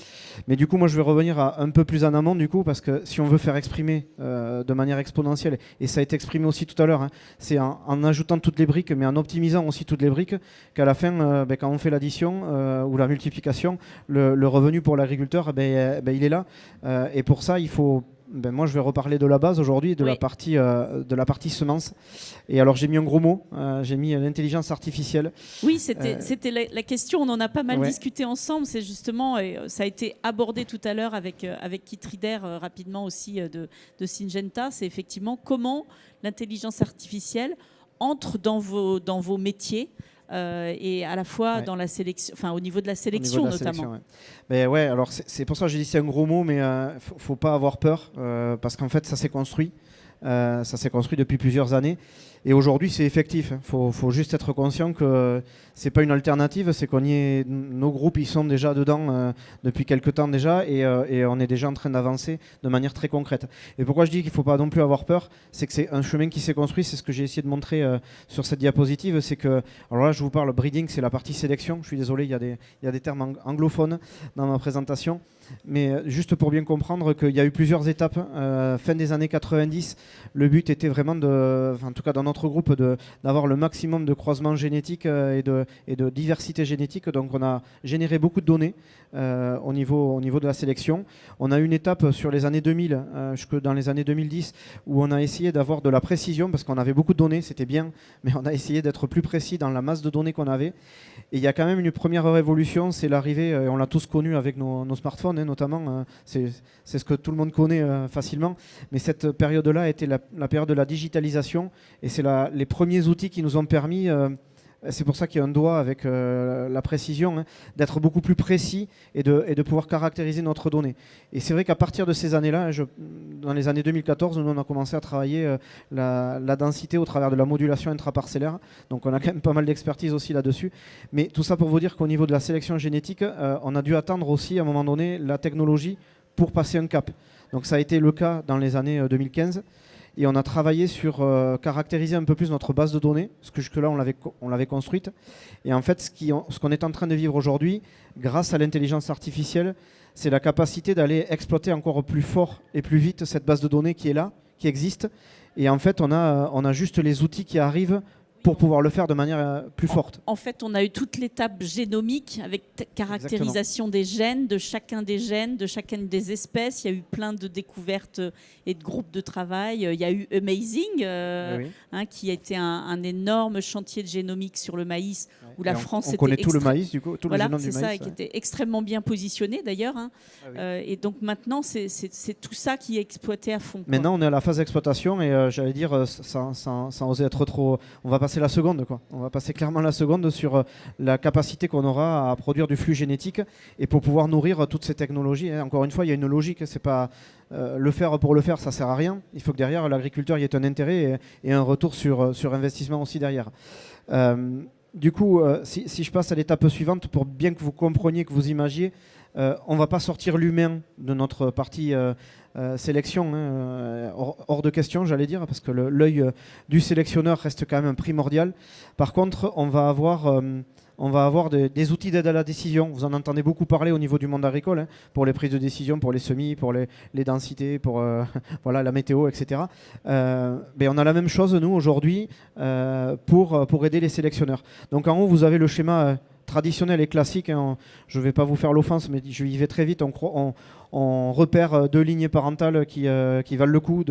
Mais du coup, moi, je vais revenir un peu plus en amont, du coup, parce que si on veut faire exprimer de manière exponentielle, et ça a été exprimé aussi tout à l'heure, c'est en ajoutant toutes les briques, mais en optimisant aussi toutes les briques, qu'à la fin, quand on fait l'addition ou la multiplication, le revenu pour l'agriculteur, il est là. Et pour ça, il faut... moi, je vais reparler de la base aujourd'hui, de la partie semence. Et alors, j'ai mis un gros mot, j'ai mis l'intelligence artificielle. Oui, c'était la question, on en a pas mal discuté ensemble. C'est justement, et ça a été abordé tout à l'heure avec Kit Rieder, rapidement aussi, de Syngenta. C'est effectivement comment l'intelligence artificielle entre dans vos métiers. Et à la fois dans la sélection, enfin au niveau de la sélection notamment. Mais alors c'est pour ça que j'ai dit c'est un gros mot, mais faut pas avoir peur parce qu'en fait ça s'est construit. Ça s'est construit depuis plusieurs années et aujourd'hui c'est effectif. Faut juste être conscient que c'est pas une alternative, c'est nos groupes ils sont déjà dedans depuis quelques temps déjà et on est déjà en train d'avancer de manière très concrète. Et pourquoi je dis qu'il faut pas non plus avoir peur, c'est que c'est un chemin qui s'est construit, c'est ce que j'ai essayé de montrer sur cette diapositive, c'est que alors là je vous parle breeding, c'est la partie sélection. Je suis désolé, il y a des termes anglophones dans ma présentation. Mais juste pour bien comprendre qu'il y a eu plusieurs étapes. Fin des années 90, le but était vraiment en tout cas dans notre groupe, d'avoir le maximum de croisements génétiques et de diversité génétique. Donc on a généré beaucoup de données au niveau de la sélection. On a eu une étape sur les années 2000, jusque dans les années 2010, où on a essayé d'avoir de la précision, parce qu'on avait beaucoup de données, c'était bien, mais on a essayé d'être plus précis dans la masse de données qu'on avait. Et il y a quand même une première révolution, c'est l'arrivée, et on l'a tous connu avec nos smartphones, notamment, c'est ce que tout le monde connaît facilement, mais cette période-là a été la période de la digitalisation, et c'est les premiers outils qui nous ont permis c'est pour ça qu'il y a un doigt avec la précision, hein, d'être beaucoup plus précis et de pouvoir caractériser notre donnée. Et c'est vrai qu'à partir de ces années-là, dans les années 2014, nous on a commencé à travailler la densité au travers de la modulation intraparcellaire. Donc on a quand même pas mal d'expertise aussi là-dessus. Mais tout ça pour vous dire qu'au niveau de la sélection génétique, on a dû attendre aussi à un moment donné la technologie pour passer un cap. Donc ça a été le cas dans les années 2015. Et on a travaillé sur caractériser un peu plus notre base de données, parce que jusque-là, on l'avait construite. Et en fait, ce qu'on est en train de vivre aujourd'hui, grâce à l'intelligence artificielle, c'est la capacité d'aller exploiter encore plus fort et plus vite cette base de données qui est là, qui existe. Et en fait, on a juste les outils qui arrivent pour pouvoir le faire de manière plus forte. En fait, on a eu toute l'étape génomique avec caractérisation des gènes, de chacun des gènes, de chacune des espèces. Il y a eu plein de découvertes et de groupes de travail. Il y a eu Amazing, qui a été un énorme chantier de génomique sur le maïs, où la France on connaît tout le maïs, du coup, tout le génome du maïs. C'est ça, et qui était extrêmement bien positionné d'ailleurs. Et donc maintenant, c'est tout ça qui est exploité à fond. Maintenant, on est à la phase d'exploitation et j'allais dire, sans oser être trop... On va passer la seconde, quoi. On va passer clairement la seconde sur la capacité qu'on aura à produire du flux génétique et pour pouvoir nourrir toutes ces technologies. Hein. Encore une fois, il y a une logique, c'est pas le faire pour le faire, ça sert à rien. Il faut que derrière l'agriculteur y ait un intérêt et un retour sur investissement aussi derrière. Du coup, si je passe à l'étape suivante, pour bien que vous compreniez, que vous imagiez, on ne va pas sortir l'humain de notre partie sélection, hein, hors de question, j'allais dire, parce que l'œil du sélectionneur reste quand même primordial. Par contre, on va avoir des outils d'aide à la décision. Vous en entendez beaucoup parler au niveau du monde agricole, hein, pour les prises de décision, pour les semis, pour les densités, pour voilà, la météo, etc. Mais on a la même chose, nous, aujourd'hui, pour aider les sélectionneurs. Donc en haut, vous avez le schéma traditionnel et classique. Hein. Je ne vais pas vous faire l'offense, mais je y vais très vite. On repère 2 lignes parentales qui valent le coup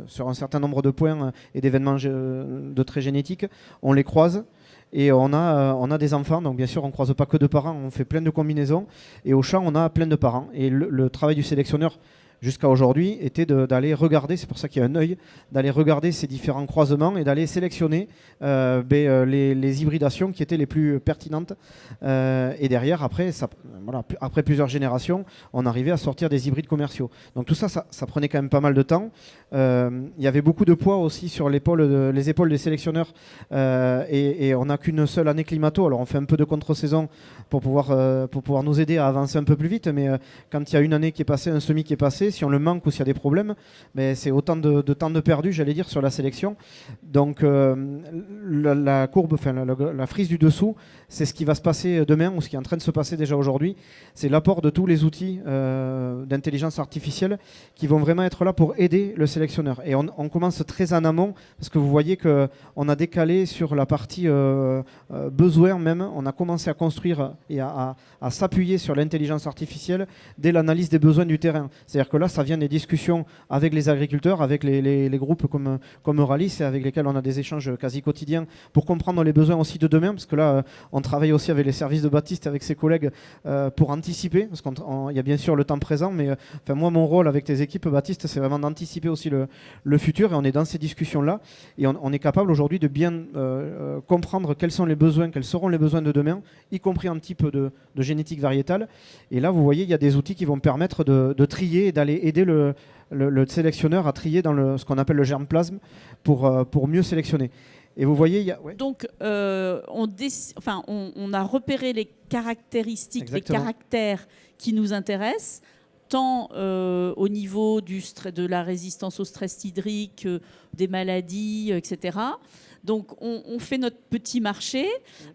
sur un certain nombre de points et d'événements de traits génétiques. On les croise. Et on a des enfants, donc bien sûr on ne croise pas que de parents, on fait plein de combinaisons. Et au champ, on a plein de parents. Et le travail du sélectionneur jusqu'à aujourd'hui était d'aller regarder, c'est pour ça qu'il y a un œil, d'aller regarder ces différents croisements et d'aller sélectionner les hybridations qui étaient les plus pertinentes. Et derrière, après plusieurs générations, on arrivait à sortir des hybrides commerciaux. Donc tout ça, ça prenait quand même pas mal de temps. Il y avait beaucoup de poids aussi sur les épaules des sélectionneurs et on n'a qu'une seule année climato. Alors on fait un peu de contre-saison pour pouvoir nous aider à avancer un peu plus vite, mais quand il y a une année qui est passée, un semis qui est passé, si on le manque ou s'il y a des problèmes, mais c'est autant de temps de perdu, j'allais dire, sur la sélection. Donc la courbe, enfin la frise du dessous, c'est ce qui va se passer demain ou ce qui est en train de se passer déjà aujourd'hui. C'est l'apport de tous les outils d'intelligence artificielle qui vont vraiment être là pour aider le sélectionneur. Et on commence très en amont parce que vous voyez qu'on a décalé sur la partie besoin même. On a commencé à construire et à s'appuyer sur l'intelligence artificielle dès l'analyse des besoins du terrain. C'est-à-dire que là, ça vient des discussions avec les agriculteurs, avec les groupes comme Euralis, et avec lesquels on a des échanges quasi quotidiens pour comprendre les besoins aussi de demain, parce que là, on travaille aussi avec les services de Baptiste, avec ses collègues, pour anticiper, parce qu'il y a bien sûr le temps présent, mais moi, mon rôle avec tes équipes, Baptiste, c'est vraiment d'anticiper aussi le futur, et on est dans ces discussions-là, et on est capable aujourd'hui de bien comprendre quels seront les besoins de demain, y compris un petit peu de génétique variétale. Et là, vous voyez, il y a des outils qui vont permettre de trier et d'aller aider le sélectionneur à trier dans ce qu'on appelle le germplasme pour mieux sélectionner. Et vous voyez, donc on a repéré les caractéristiques, exactement, les caractères qui nous intéressent, tant au niveau de la résistance au stress hydrique, des maladies, etc. Donc on fait notre petit marché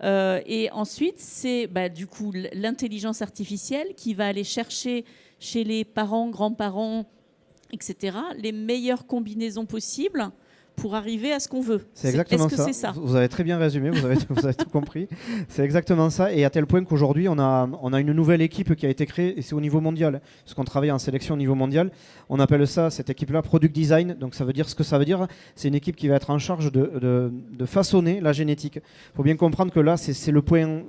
et ensuite c'est du coup l'intelligence artificielle qui va aller chercher chez les parents, grands-parents, etc., les meilleures combinaisons possibles pour arriver à ce qu'on veut. C'est exactement ça. C'est ça. Vous avez très bien résumé, vous avez tout compris. C'est exactement ça, et à tel point qu'aujourd'hui, on a une nouvelle équipe qui a été créée, et c'est au niveau mondial, parce qu'on travaille en sélection au niveau mondial. On appelle cette équipe-là Product Design, donc ça veut dire ce que ça veut dire. C'est une équipe qui va être en charge de façonner la génétique. Il faut bien comprendre que là, c'est le point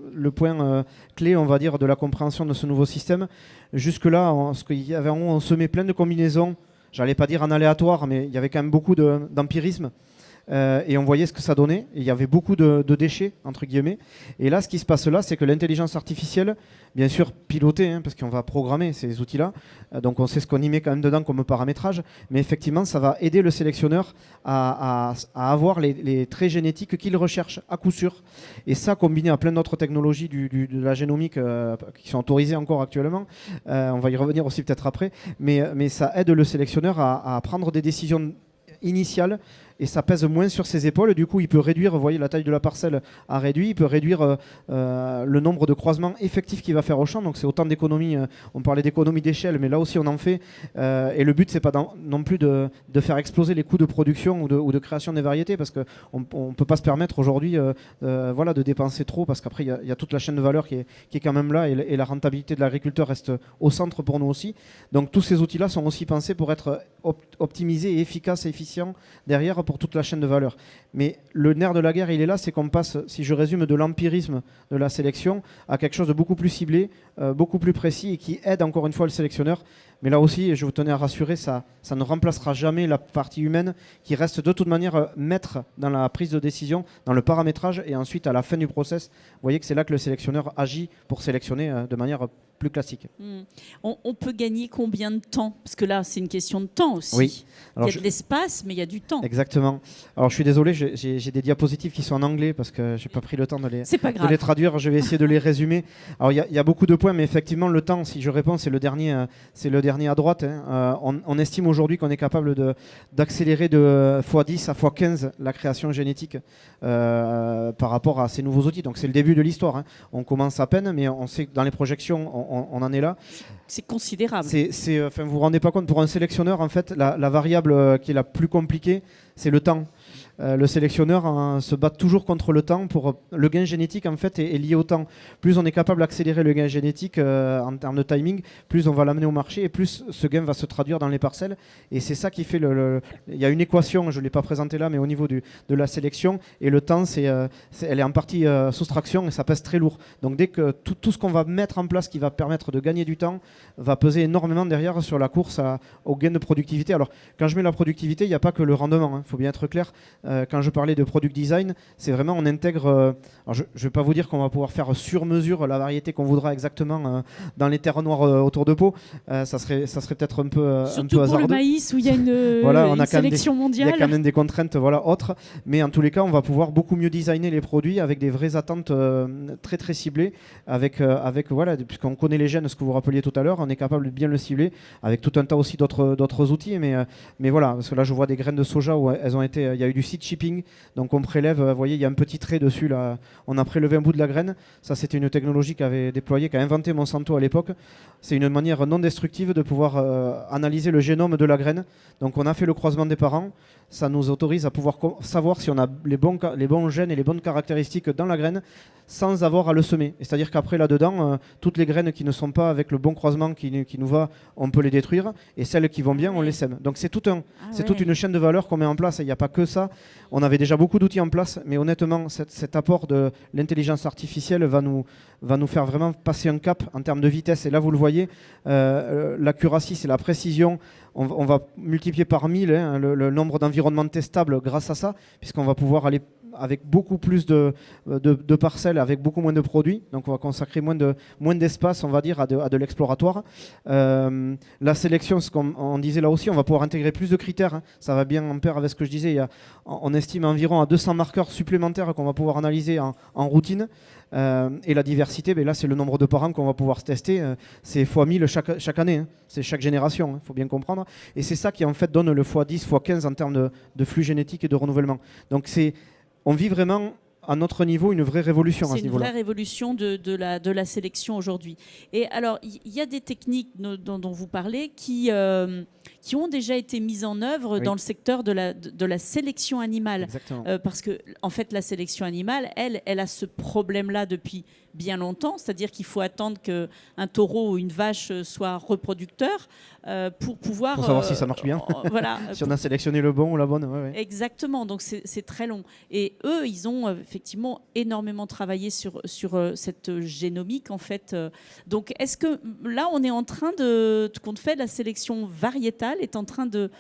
clé, on va dire, de la compréhension de ce nouveau système. Jusque-là, ce qu'il y avait on semait plein de combinaisons. J'allais pas dire en aléatoire, mais il y avait quand même beaucoup d'empirisme. et on voyait ce que ça donnait. Et il y avait beaucoup de déchets, entre guillemets. Et là, ce qui se passe là, c'est que l'intelligence artificielle, bien sûr pilotée, hein, parce qu'on va programmer ces outils-là, donc on sait ce qu'on y met quand même dedans comme paramétrage, mais effectivement, ça va aider le sélectionneur à avoir les traits génétiques qu'il recherche à coup sûr. Et ça, combiné à plein d'autres technologies de la génomique qui sont autorisées encore actuellement, on va y revenir aussi peut-être après, mais ça aide le sélectionneur à prendre des décisions initiales, et ça pèse moins sur ses épaules. Du coup, il peut réduire, vous voyez, la taille de la parcelle a réduit, il peut réduire le nombre de croisements effectifs qu'il va faire au champ. Donc c'est autant d'économies, on parlait d'économie d'échelle, mais là aussi on en fait. Et le but, c'est pas non plus de faire exploser les coûts de production ou de création des variétés, parce qu'on ne peut pas se permettre aujourd'hui de dépenser trop, parce qu'après, il y a toute la chaîne de valeur qui est quand même là, et la rentabilité de l'agriculteur reste au centre pour nous aussi. Donc tous ces outils-là sont aussi pensés pour être optimisés et efficaces et efficients derrière pour toute la chaîne de valeur. Mais le nerf de la guerre, il est là, c'est qu'on passe, si je résume, de l'empirisme de la sélection à quelque chose de beaucoup plus ciblé, beaucoup plus précis, et qui aide encore une fois le sélectionneur. Mais là aussi, je vous tenais à rassurer, ça ne remplacera jamais la partie humaine, qui reste de toute manière maître dans la prise de décision, dans le paramétrage, et ensuite à la fin du process. Vous voyez que c'est là que le sélectionneur agit pour sélectionner de manière plus classique. On peut gagner combien de temps? Parce que là, c'est une question de temps aussi. Oui. Alors, il y a de l'espace, mais il y a du temps. Exactement. Alors je suis désolé, j'ai des diapositives qui sont en anglais parce que je n'ai pas pris le temps de les traduire. Je vais essayer de les résumer. Alors il y a beaucoup de points, mais effectivement le temps, si je réponds, c'est le dernier à droite. Hein. On estime aujourd'hui qu'on est capable d'accélérer de x10 à x15 la création génétique par rapport à ces nouveaux outils. Donc c'est le début de l'histoire. Hein. On commence à peine, mais on sait que dans les projections, on en est là. C'est considérable. Vous vous rendez pas compte, pour un sélectionneur, en fait, la variable qui est la plus compliquée, c'est le temps. Le sélectionneur se bat toujours contre le temps. Le gain génétique, en fait, est lié au temps. Plus on est capable d'accélérer le gain génétique en termes de timing, plus on va l'amener au marché, et plus ce gain va se traduire dans les parcelles. Et c'est ça qui fait il y a une équation, je ne l'ai pas présentée là, mais au niveau de la sélection, et le temps, elle est en partie soustraction, et ça pèse très lourd. Donc dès que tout ce qu'on va mettre en place qui va permettre de gagner du temps va peser énormément derrière sur la course au gain de productivité. Alors quand je mets la productivité, il n'y a pas que le rendement, il faut bien être clair. Quand je parlais de product design, c'est vraiment on intègre. Alors je ne vais pas vous dire qu'on va pouvoir faire sur mesure la variété qu'on voudra exactement dans les terres noires autour de Pau. Ça serait peut-être un peu surtout hasardeux. pour le maïs où il y a une sélection mondiale. Il y a quand même des contraintes autres. Mais en tous les cas, on va pouvoir beaucoup mieux designer les produits avec des vraies attentes très très ciblées. Puisqu'on connaît les gènes, ce que vous rappeliez tout à l'heure, on est capable de bien le cibler avec tout un tas aussi d'autres outils. Mais voilà, parce que là je vois des graines de soja où il y a eu du seed shipping, donc on prélève, vous voyez, il y a un petit trait dessus là, on a prélevé un bout de la graine. Ça, c'était une technologie qu'a inventé Monsanto à l'époque. C'est une manière non destructive de pouvoir analyser le génome de la graine. Donc on a fait le croisement des parents. Ça nous autorise à pouvoir savoir si on a les bons gènes et les bonnes caractéristiques dans la graine sans avoir à le semer. C'est-à-dire qu'après, là-dedans, toutes les graines qui ne sont pas avec le bon croisement qui nous va, on peut les détruire. Et celles qui vont bien, on les sème. Donc c'est toute une chaîne de valeur qu'on met en place. Il n'y a pas que ça. On avait déjà beaucoup d'outils en place. Mais honnêtement, cet apport de l'intelligence artificielle va nous faire vraiment passer un cap en termes de vitesse. Et là, vous le voyez, l'accuracy, c'est la précision. On va multiplier par 1000 le nombre d'environnements testables grâce à ça, puisqu'on va pouvoir aller avec beaucoup plus de parcelles, avec beaucoup moins de produits. Donc on va consacrer moins d'espace, on va dire, à de l'exploratoire. La sélection, ce qu'on disait là aussi, on va pouvoir intégrer plus de critères. Ça va bien en pair avec ce que je disais. On estime environ à 200 marqueurs supplémentaires qu'on va pouvoir analyser en routine. Et la diversité, là c'est le nombre de parents qu'on va pouvoir tester, c'est x1000 chaque année, c'est chaque génération, faut bien comprendre. Et c'est ça qui en fait donne le x10, x15 en termes de flux génétique et de renouvellement. Donc on vit vraiment à notre niveau une vraie révolution à ce niveau-là. C'est une vraie révolution de la sélection aujourd'hui. Et alors, il y a des techniques dont vous parlez qui ont déjà été mises en œuvre dans le secteur de la sélection animale. Parce que, en fait, la sélection animale, elle a ce problème-là depuis bien longtemps, c'est-à-dire qu'il faut attendre qu'un taureau ou une vache soit reproducteur pour pouvoir... Pour savoir si ça marche bien, voilà, si on a sélectionné le bon ou la bonne. Ouais. Exactement, donc c'est très long. Et eux, ils ont effectivement énormément travaillé sur cette génomique, en fait. Donc, est-ce que là, on est en train qu'on fait la sélection variétale, est en train de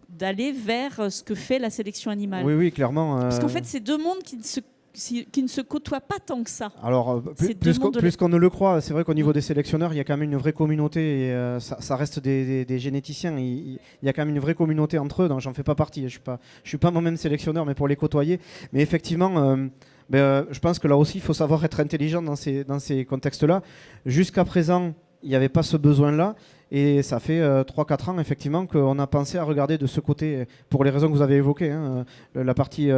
d'aller vers ce que fait la sélection animale. Oui, clairement. Parce qu'en fait, c'est deux mondes qui ne se côtoient pas tant que ça. Alors, plus qu'on ne le croit, c'est vrai qu'au niveau des sélectionneurs, il y a quand même une vraie communauté, et ça reste des généticiens, il y a quand même une vraie communauté entre eux, donc j'en fais pas partie, je suis pas moi-même sélectionneur, mais pour les côtoyer. Mais effectivement, je pense que là aussi, il faut savoir être intelligent dans ces contextes-là. Jusqu'à présent, il n'y avait pas ce besoin-là. Et ça fait 3-4 ans, effectivement, qu'on a pensé à regarder de ce côté, pour les raisons que vous avez évoquées. La partie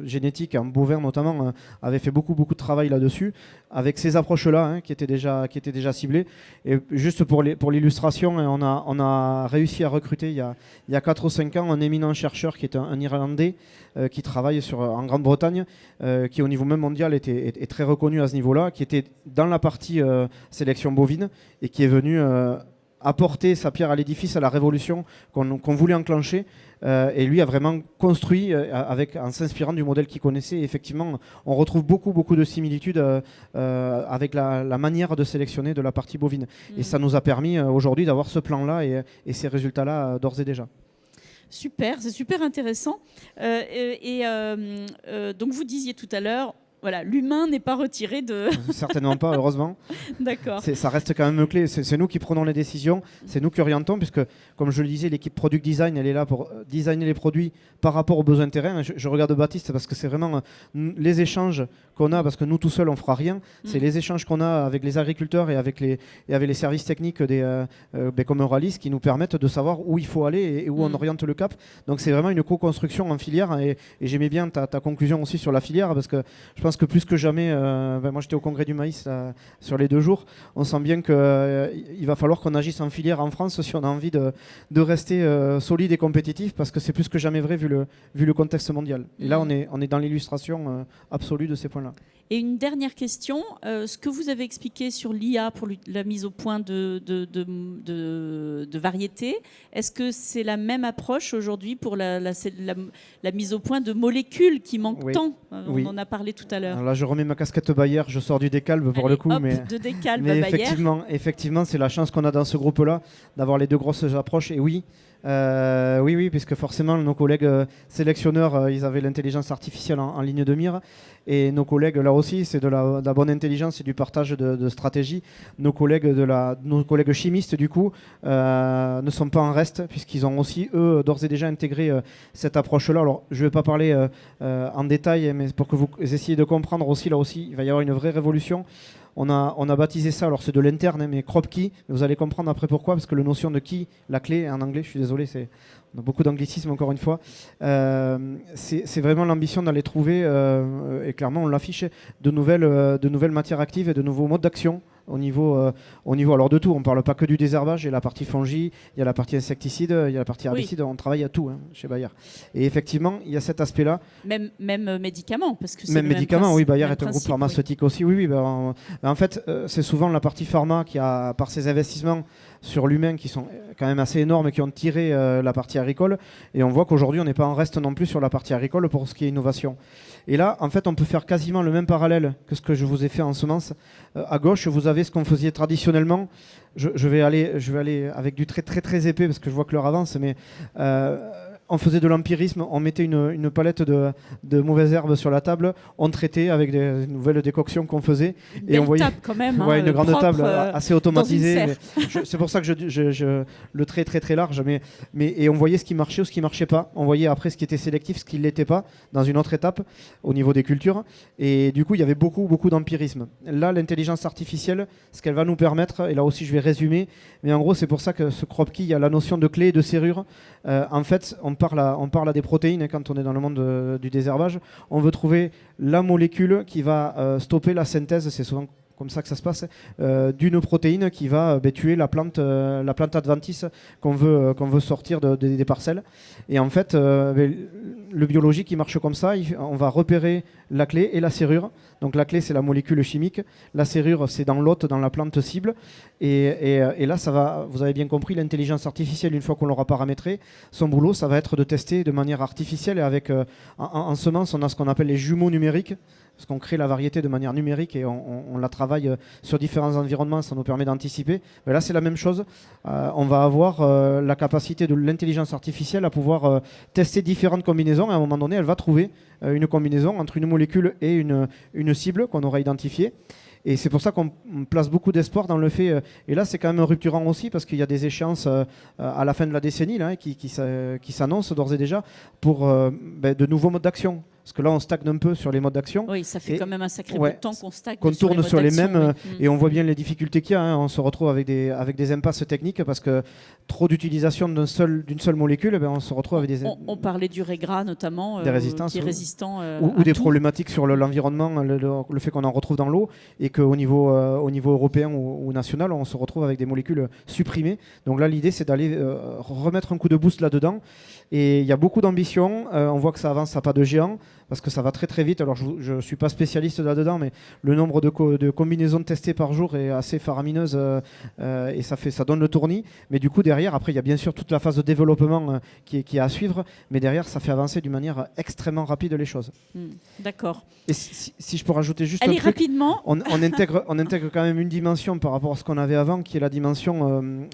génétique, en bovin notamment, avait fait beaucoup de travail là-dessus, avec ces approches-là, qui étaient déjà ciblées. Et juste pour l'illustration, on a réussi à recruter, il y a 4 ou 5 ans, un éminent chercheur qui est un Irlandais, qui travaille en Grande-Bretagne, qui au niveau même mondial est très reconnu à ce niveau-là, qui était dans la partie sélection bovine, et qui est venu... apporter sa pierre à l'édifice, à la révolution qu'on voulait enclencher. Et lui a vraiment construit en s'inspirant du modèle qu'il connaissait. Et effectivement, on retrouve beaucoup de similitudes avec la manière de sélectionner de la partie bovine. Et ça nous a permis aujourd'hui d'avoir ce plan-là et ces résultats-là d'ores et déjà. Super, c'est super intéressant. Donc vous disiez tout à l'heure, voilà, l'humain n'est pas retiré de... Certainement pas, heureusement. D'accord. Ça reste quand même clé. C'est nous qui prenons les décisions, c'est nous qui orientons, puisque, comme je le disais, l'équipe Product Design, elle est là pour designer les produits par rapport aux besoins de terrain. Je regarde Baptiste parce que c'est vraiment les échanges qu'on a, parce que nous, tout seuls, on ne fera rien. C'est les échanges qu'on a avec les agriculteurs et avec les services techniques comme Euralis qui nous permettent de savoir où il faut aller et où on oriente le cap. Donc, c'est vraiment une co-construction en filière. Et j'aimais bien ta conclusion aussi sur la filière, parce que je pense que plus que jamais, moi j'étais au congrès du maïs sur les 2 jours, on sent bien qu'il va falloir qu'on agisse en filière en France si on a envie de rester solide et compétitif, parce que c'est plus que jamais vrai vu le contexte mondial. Et là on est dans l'illustration absolue de ces points-là. Et une dernière question, ce que vous avez expliqué sur l'IA pour la mise au point de variétés, est-ce que c'est la même approche aujourd'hui pour la mise au point de molécules qui manquent tant? On en a parlé tout à l'heure. Alors là, je remets ma casquette Bayer, je sors du Décalbe pour le coup. Hop, mais de Décalbe mais à Bayer. effectivement, c'est la chance qu'on a dans ce groupe-là, d'avoir les 2 grosses approches. Et oui, puisque forcément, nos collègues sélectionneurs, ils avaient l'intelligence artificielle en ligne de mire. Et nos collègues, là aussi, c'est de la bonne intelligence et du partage de stratégie. Nos collègues chimistes, du coup, ne sont pas en reste, puisqu'ils ont aussi, eux, d'ores et déjà intégré cette approche-là. Alors, je ne vais pas parler en détail, mais pour que vous essayiez de comprendre aussi, là aussi, il va y avoir une vraie révolution. On a baptisé ça, alors c'est de l'interne, mais crop key. Vous allez comprendre après pourquoi, parce que la notion de key, la clé en anglais, je suis désolé, on a beaucoup d'anglicisme encore une fois. C'est vraiment l'ambition d'aller trouver, et clairement on l'affiche, de nouvelles matières actives et de nouveaux modes d'action. Au niveau alors de tout, on ne parle pas que du désherbage, il y a la partie fongie, il y a la partie insecticide, il y a la partie herbicide, on travaille à tout chez Bayer. Et effectivement, il y a cet aspect-là. Même médicaments, parce que c'est même médicaments, oui, Bayer est un groupe principe, pharmaceutique aussi, oui. En fait, c'est souvent la partie pharma qui a, par ses investissements sur l'humain qui sont quand même assez énormes, qui ont tiré la partie agricole, et on voit qu'aujourd'hui on n'est pas en reste non plus sur la partie agricole pour ce qui est innovation. Et là, en fait, on peut faire quasiment le même parallèle que ce que je vous ai fait en semences. À gauche, vous avez ce qu'on faisait traditionnellement. Je vais aller avec du très épais parce que je vois que l'heure avance, mais on faisait de l'empirisme, on mettait une palette de mauvaises herbes sur la table, on traitait avec des nouvelles décoctions qu'on faisait. Et on voyait table quand même, une grande propre, table assez automatisée. C'est pour ça que je le trait très large. Et on voyait ce qui marchait ou ce qui ne marchait pas. On voyait après ce qui était sélectif, ce qui ne l'était pas, dans une autre étape au niveau des cultures. Et du coup, il y avait beaucoup d'empirisme. Là, l'intelligence artificielle, ce qu'elle va nous permettre, et là aussi je vais résumer, mais en gros, c'est pour ça que ce crop key, il y a la notion de clé et de serrure. En fait, on parle à des protéines quand on est dans le monde du désherbage. On veut trouver la molécule qui va stopper la synthèse, c'est souvent comme ça que ça se passe, d'une protéine qui va tuer la plante adventice qu'on veut sortir des parcelles. Et en fait, le biologique, il marche comme ça. On va repérer la clé et la serrure. Donc la clé, c'est la molécule chimique. La serrure, c'est dans l'hôte, dans la plante cible. Et là, ça va, vous avez bien compris, l'intelligence artificielle, une fois qu'on l'aura paramétrée, son boulot, ça va être de tester de manière artificielle. Et avec en semence, on a ce qu'on appelle les jumeaux numériques. parce qu'on crée la variété de manière numérique et on la travaille sur différents environnements, ça nous permet d'anticiper. Mais là, c'est la même chose. On va avoir la capacité de l'intelligence artificielle à pouvoir tester différentes combinaisons. À un moment donné, elle va trouver une combinaison entre une molécule et une cible qu'on aura identifiée. Et c'est pour ça qu'on place beaucoup d'espoir dans le fait, et là c'est quand même rupturant aussi, parce qu'il y a des échéances à la fin de la décennie là, qui s'annoncent d'ores et déjà pour de nouveaux modes d'action. Parce que là, on stagne un peu sur les modes d'action. Oui, ça fait quand même un sacré bout de temps qu'on stagne. Qu'on tourne sur les mêmes, oui. et on voit bien les difficultés qu'il y a. On se retrouve avec des impasses techniques parce que trop d'utilisation d'une seule molécule, on se retrouve avec des... On parlait du Régras notamment, des résistances, qui est résistant ou des problématiques sur l'environnement, le fait qu'on en retrouve dans l'eau, et qu'au niveau européen ou national, on se retrouve avec des molécules supprimées. Donc là, l'idée, c'est d'aller remettre un coup de boost là-dedans. Et il y a beaucoup d'ambition. On voit que ça avance à pas de géant, parce que ça va très très vite. Alors je ne suis pas spécialiste là-dedans, mais le nombre de combinaisons testées par jour est assez faramineuse, et ça donne le tournis. Mais du coup, derrière, après, il y a bien sûr toute la phase de développement qui est à suivre, mais derrière, ça fait avancer d'une manière extrêmement rapide les choses. D'accord. Et si je peux rajouter juste Allez, un truc, rapidement. on intègre quand même une dimension par rapport à ce qu'on avait avant, qui est la dimension,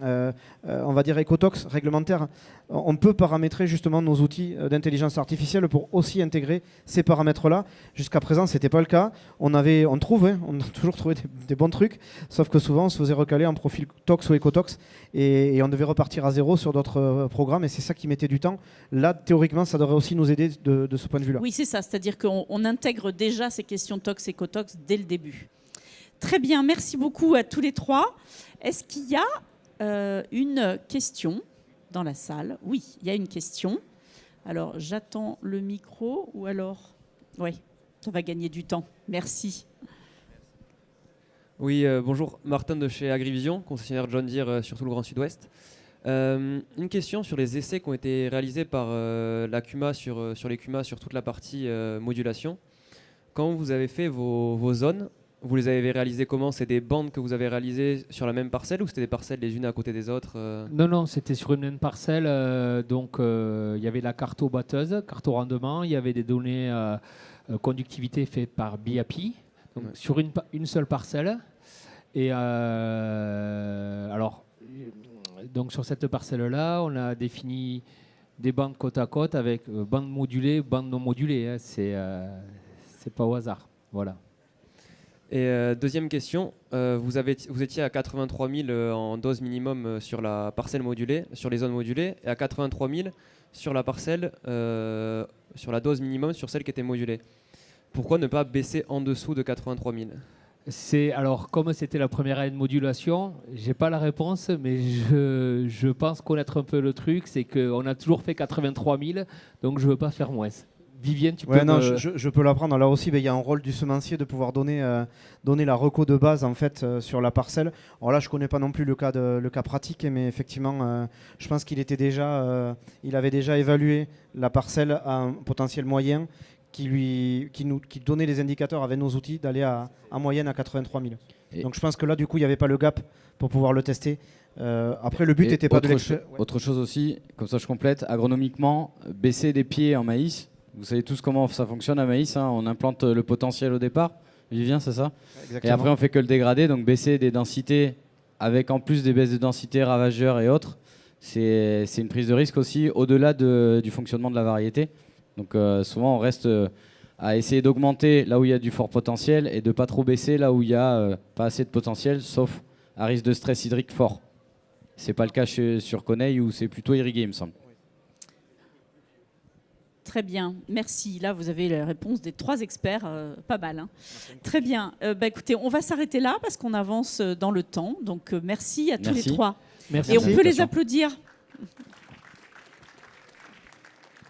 on va dire, écotox, réglementaire. On peut paramétrer justement nos outils d'intelligence artificielle pour aussi intégrer ces paramètres-là. Jusqu'à présent, ce n'était pas le cas. On a toujours trouvé des bons trucs, sauf que souvent, on se faisait recaler en profil tox ou écotox, et on devait repartir à zéro sur d'autres programmes, et c'est ça qui mettait du temps. Là, théoriquement, ça devrait aussi nous aider de ce point de vue-là. Oui, c'est ça. C'est-à-dire qu'on intègre déjà ces questions tox, écotox dès le début. Très bien, merci beaucoup à tous les trois. Est-ce qu'il y a une question dans la salle? Oui, il y a une question. Alors, j'attends le micro, ou alors... Oui, ça va gagner du temps. Merci. Oui, bonjour, Martin de chez Agrivision, concessionnaire John Deere sur tout le Grand Sud-Ouest. Une question sur les essais qui ont été réalisés par la CUMA sur les CUMA sur toute la partie modulation. Quand vous avez fait vos zones, vous les avez réalisées comment? C'est des bandes que vous avez réalisées sur la même parcelle, ou c'était des parcelles les unes à côté des autres Non, c'était sur une même parcelle. Donc, il y avait la carte batteuse, carte au rendement. Il y avait des données conductivité faites par BIAPI, donc sur une seule parcelle. Et alors, donc sur cette parcelle-là, on a défini des bandes côte à côte avec bandes modulées, bandes non modulées. Hein. C'est pas au hasard. Voilà. Et deuxième question, vous étiez à 83 000 en dose minimum sur la parcelle modulée, sur les zones modulées, et à 83 000 sur la parcelle, sur la dose minimum sur celle qui était modulée. Pourquoi ne pas baisser en dessous de 83 000? Alors, comme c'était la première année de modulation, j'ai pas la réponse, mais je pense connaître un peu le truc. C'est qu'on a toujours fait 83 000, donc je veux pas faire moins. Vivienne, tu peux... je peux l'apprendre. Là aussi, il y a un rôle du semencier de pouvoir donner la reco de base en fait, sur la parcelle. Alors là, je ne connais pas non plus le cas pratique, mais effectivement, je pense qu'il avait déjà évalué la parcelle à un potentiel moyen qui donnait les indicateurs avec nos outils d'aller en moyenne à 83 000. Donc je pense que là, du coup, il n'y avait pas le gap pour pouvoir le tester. Après, le but n'était pas de Autre chose aussi, comme ça je complète, agronomiquement, baisser des pieds en maïs. Vous savez tous comment ça fonctionne à maïs, hein. On implante le potentiel au départ, Vivien, c'est ça? Exactement. Et après on fait que le dégrader, donc baisser des densités avec en plus des baisses de densité, ravageurs et autres, c'est une prise de risque aussi au-delà du fonctionnement de la variété. Donc souvent on reste à essayer d'augmenter là où il y a du fort potentiel et de pas trop baisser là où il n'y a pas assez de potentiel, sauf à risque de stress hydrique fort. C'est pas le cas sur Coneille où c'est plutôt irrigué, il me semble. Très bien, merci. Là, vous avez la réponse des trois experts, pas mal. Hein. Très bien. Écoutez, on va s'arrêter là parce qu'on avance dans le temps. Donc, merci à tous les trois. Merci. Et on peut les applaudir.